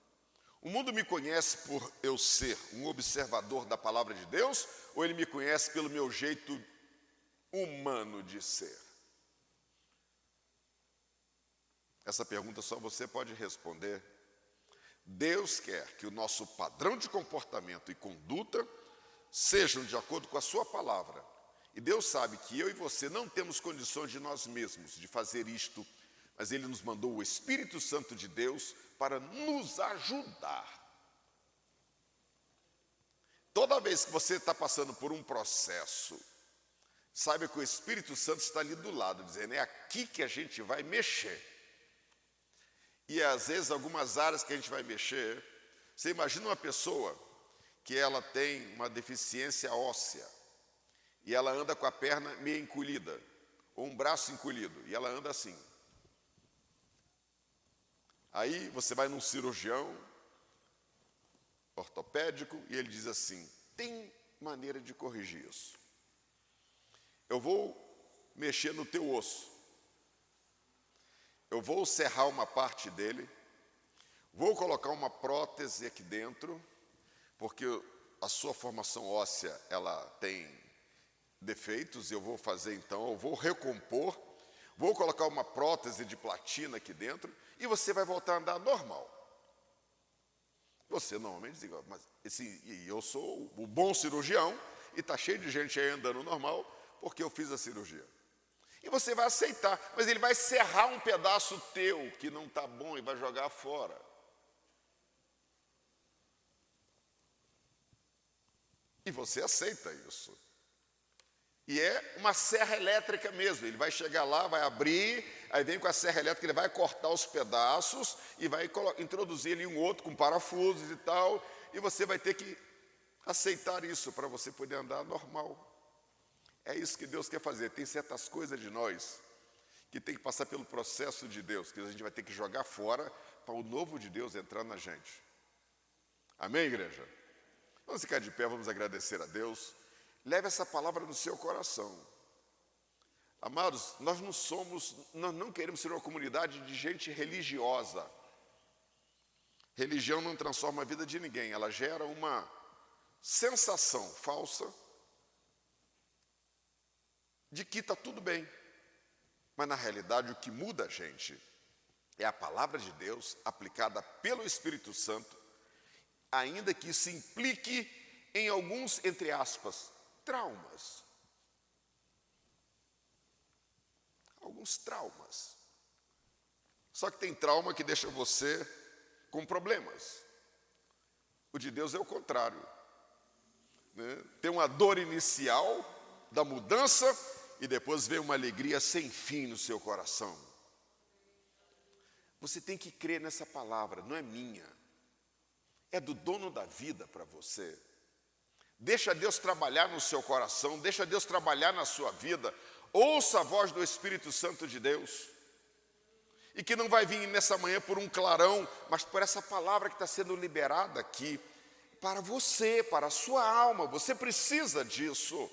O mundo me conhece por eu ser um observador da palavra de Deus, ou ele me conhece pelo meu jeito humano de ser? Essa pergunta só você pode responder. Deus quer que o nosso padrão de comportamento e conduta sejam de acordo com a sua palavra. E Deus sabe que eu e você não temos condições de nós mesmos de fazer isto, mas Ele nos mandou o Espírito Santo de Deus para nos ajudar. Toda vez que você está passando por um processo, saiba que o Espírito Santo está ali do lado, dizendo, é aqui que a gente vai mexer. E às vezes algumas áreas que a gente vai mexer, você imagina uma pessoa que ela tem uma deficiência óssea, e ela anda com a perna meio encolhida, ou um braço encolhido, e ela anda assim. Aí você vai num cirurgião ortopédico e ele diz assim, tem maneira de corrigir isso. Eu vou mexer no teu osso. Eu vou serrar uma parte dele, vou colocar uma prótese aqui dentro, porque a sua formação óssea, ela tem defeitos, eu vou fazer então, eu vou recompor, vou colocar uma prótese de platina aqui dentro, e você vai voltar a andar normal. Você normalmente diz, mas eu sou o bom cirurgião, e está cheio de gente aí andando normal, porque eu fiz a cirurgia. E você vai aceitar, mas ele vai serrar um pedaço teu, que não está bom, e vai jogar fora. E você aceita isso. E é uma serra elétrica mesmo, ele vai chegar lá, vai abrir, aí vem com a serra elétrica, ele vai cortar os pedaços e vai introduzir ali um outro com parafusos e tal, e você vai ter que aceitar isso para você poder andar normal. É isso que Deus quer fazer. Tem certas coisas de nós que tem que passar pelo processo de Deus, que a gente vai ter que jogar fora para o novo de Deus entrar na gente. Amém, igreja? Vamos ficar de pé, vamos agradecer a Deus. Leve essa palavra no seu coração. Amados, nós não queremos ser uma comunidade de gente religiosa. Religião não transforma a vida de ninguém, ela gera uma sensação falsa de que está tudo bem. Mas, na realidade, o que muda a gente é a palavra de Deus aplicada pelo Espírito Santo, ainda que isso implique em alguns, entre aspas, traumas. Alguns traumas. Só que tem trauma que deixa você com problemas. O de Deus é o contrário, né? Tem uma dor inicial da mudança e depois vem uma alegria sem fim no seu coração. Você tem que crer nessa palavra, não é minha. É do dono da vida para você. Deixa Deus trabalhar no seu coração, deixa Deus trabalhar na sua vida. Ouça a voz do Espírito Santo de Deus. E que não vai vir nessa manhã por um clarão, mas por essa palavra que está sendo liberada aqui, para você, para a sua alma. Você precisa disso.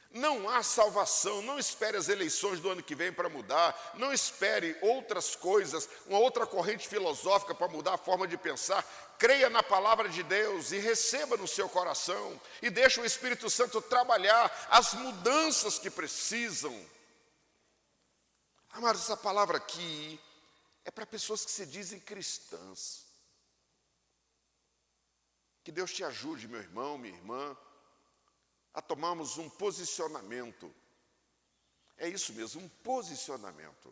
Não há salvação, não espere as eleições do ano que vem para mudar, não espere outras coisas, uma outra corrente filosófica para mudar a forma de pensar. Creia na palavra de Deus e receba no seu coração e deixe o Espírito Santo trabalhar as mudanças que precisam. Amados, essa palavra aqui é para pessoas que se dizem cristãs. Que Deus te ajude, meu irmão, minha irmã, a tomarmos um posicionamento. É isso mesmo, um posicionamento.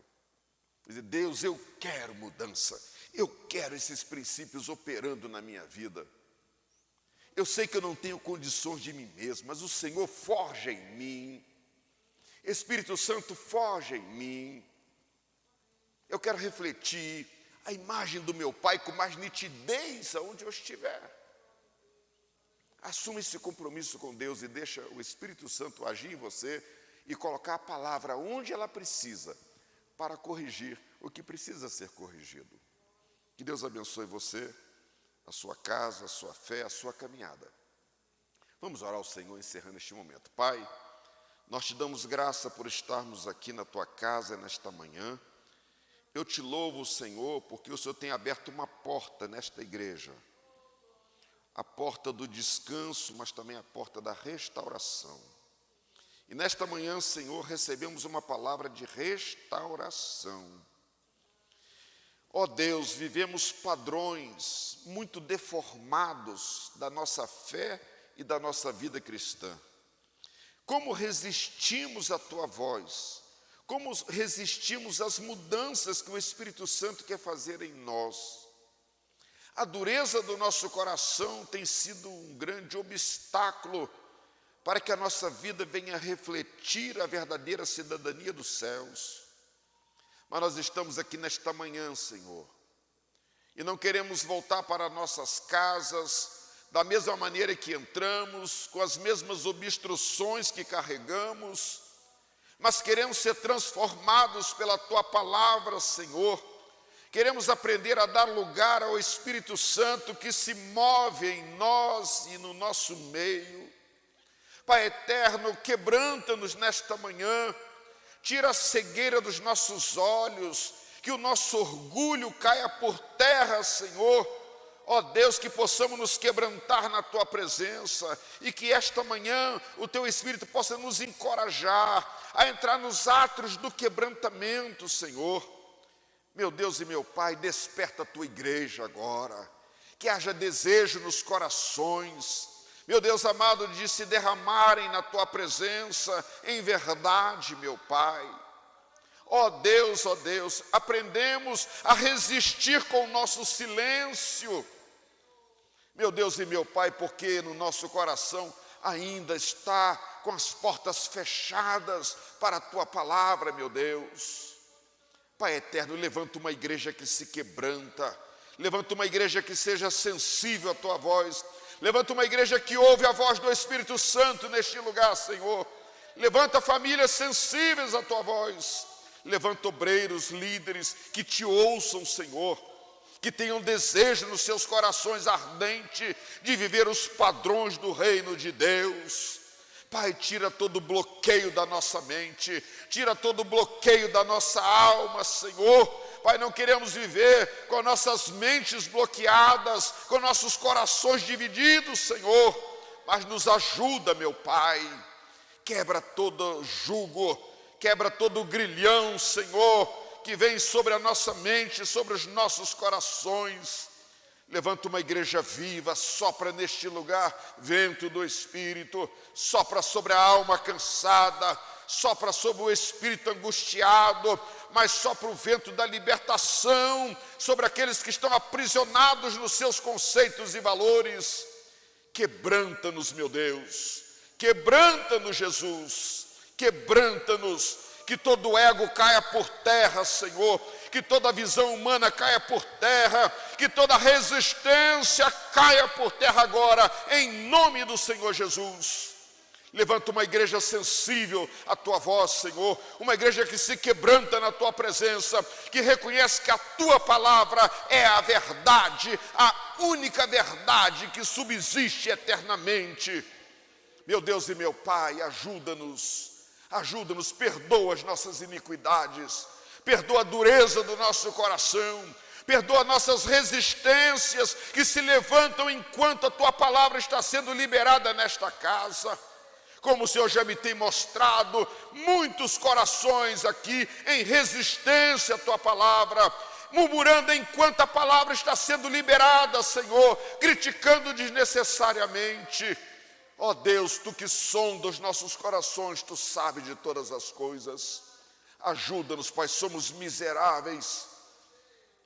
Dizer, Deus, eu quero mudança. Eu quero esses princípios operando na minha vida. Eu sei que eu não tenho condições de mim mesmo, mas o Senhor forja em mim. Espírito Santo, forja em mim. Eu quero refletir a imagem do meu Pai com mais nitidez aonde eu estiver. Assuma esse compromisso com Deus e deixa o Espírito Santo agir em você e colocar a palavra onde ela precisa para corrigir o que precisa ser corrigido. Que Deus abençoe você, a sua casa, a sua fé, a sua caminhada. Vamos orar ao Senhor encerrando este momento. Pai, nós te damos graça por estarmos aqui na tua casa nesta manhã. Eu te louvo, Senhor, porque o Senhor tem aberto uma porta nesta igreja. A porta do descanso, mas também a porta da restauração. E nesta manhã, Senhor, recebemos uma palavra de restauração. Ó Deus, vivemos padrões muito deformados da nossa fé e da nossa vida cristã. Como resistimos à tua voz? Como resistimos às mudanças que o Espírito Santo quer fazer em nós? A dureza do nosso coração tem sido um grande obstáculo para que a nossa vida venha refletir a verdadeira cidadania dos céus. Mas nós estamos aqui nesta manhã, Senhor, e não queremos voltar para nossas casas da mesma maneira que entramos, com as mesmas obstruções que carregamos, mas queremos ser transformados pela tua palavra, Senhor. Queremos aprender a dar lugar ao Espírito Santo que se move em nós e no nosso meio. Pai eterno, quebranta-nos nesta manhã, tira a cegueira dos nossos olhos, que o nosso orgulho caia por terra, Senhor. Ó Deus, que possamos nos quebrantar na tua presença e que esta manhã o teu Espírito possa nos encorajar a entrar nos átrios do quebrantamento, Senhor. Meu Deus e meu Pai, desperta a tua igreja agora, que haja desejo nos corações, meu Deus amado, de se derramarem na tua presença em verdade, meu Pai. Ó Deus, aprendemos a resistir com o nosso silêncio, meu Deus e meu Pai, porque no nosso coração ainda está com as portas fechadas para a tua palavra, meu Deus. Pai eterno, levanta uma igreja que se quebranta, levanta uma igreja que seja sensível à tua voz, levanta uma igreja que ouve a voz do Espírito Santo neste lugar, Senhor. Levanta famílias sensíveis à tua voz, levanta obreiros, líderes que te ouçam, Senhor, que tenham desejo nos seus corações ardente de viver os padrões do reino de Deus. Pai, tira todo o bloqueio da nossa mente, tira todo o bloqueio da nossa alma, Senhor. Pai, não queremos viver com nossas mentes bloqueadas, com nossos corações divididos, Senhor, mas nos ajuda, meu Pai, quebra todo jugo, quebra todo grilhão, Senhor, que vem sobre a nossa mente, sobre os nossos corações. Levanta uma igreja viva, sopra neste lugar vento do Espírito, sopra sobre a alma cansada, sopra sobre o espírito angustiado, mas sopra o vento da libertação sobre aqueles que estão aprisionados nos seus conceitos e valores. Quebranta-nos, meu Deus, quebranta-nos, Jesus, quebranta-nos, que todo ego caia por terra, Senhor, que toda visão humana caia por terra, que toda resistência caia por terra agora, em nome do Senhor Jesus. Levanta uma igreja sensível à tua voz, Senhor, uma igreja que se quebranta na tua presença, que reconhece que a tua palavra é a verdade, a única verdade que subsiste eternamente. Meu Deus e meu Pai, ajuda-nos, perdoa as nossas iniquidades, perdoa a dureza do nosso coração, perdoa nossas resistências que se levantam enquanto a tua palavra está sendo liberada nesta casa. Como o Senhor já me tem mostrado, muitos corações aqui em resistência à tua palavra, murmurando enquanto a palavra está sendo liberada, Senhor, criticando desnecessariamente. Ó Deus, tu que sonda os nossos corações, tu sabes de todas as coisas. Ajuda-nos, Pai, somos miseráveis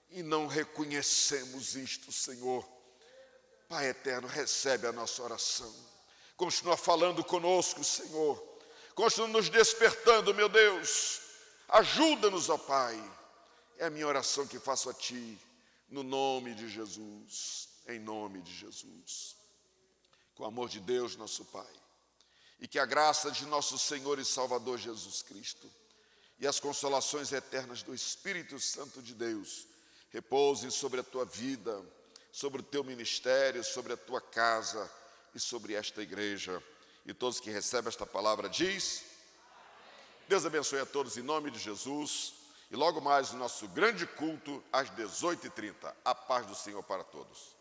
e não reconhecemos isto, Senhor. Pai eterno, recebe a nossa oração. Continua falando conosco, Senhor. Continua nos despertando, meu Deus. Ajuda-nos, ó Pai. É a minha oração que faço a Ti, no nome de Jesus, em nome de Jesus. Com o amor de Deus, nosso Pai, e que a graça de nosso Senhor e Salvador Jesus Cristo e as consolações eternas do Espírito Santo de Deus repousem sobre a tua vida, sobre o teu ministério, sobre a tua casa e sobre esta igreja. E todos que recebem esta palavra diz: Deus abençoe a todos em nome de Jesus. E logo mais o nosso grande culto às 18h30. A paz do Senhor para todos.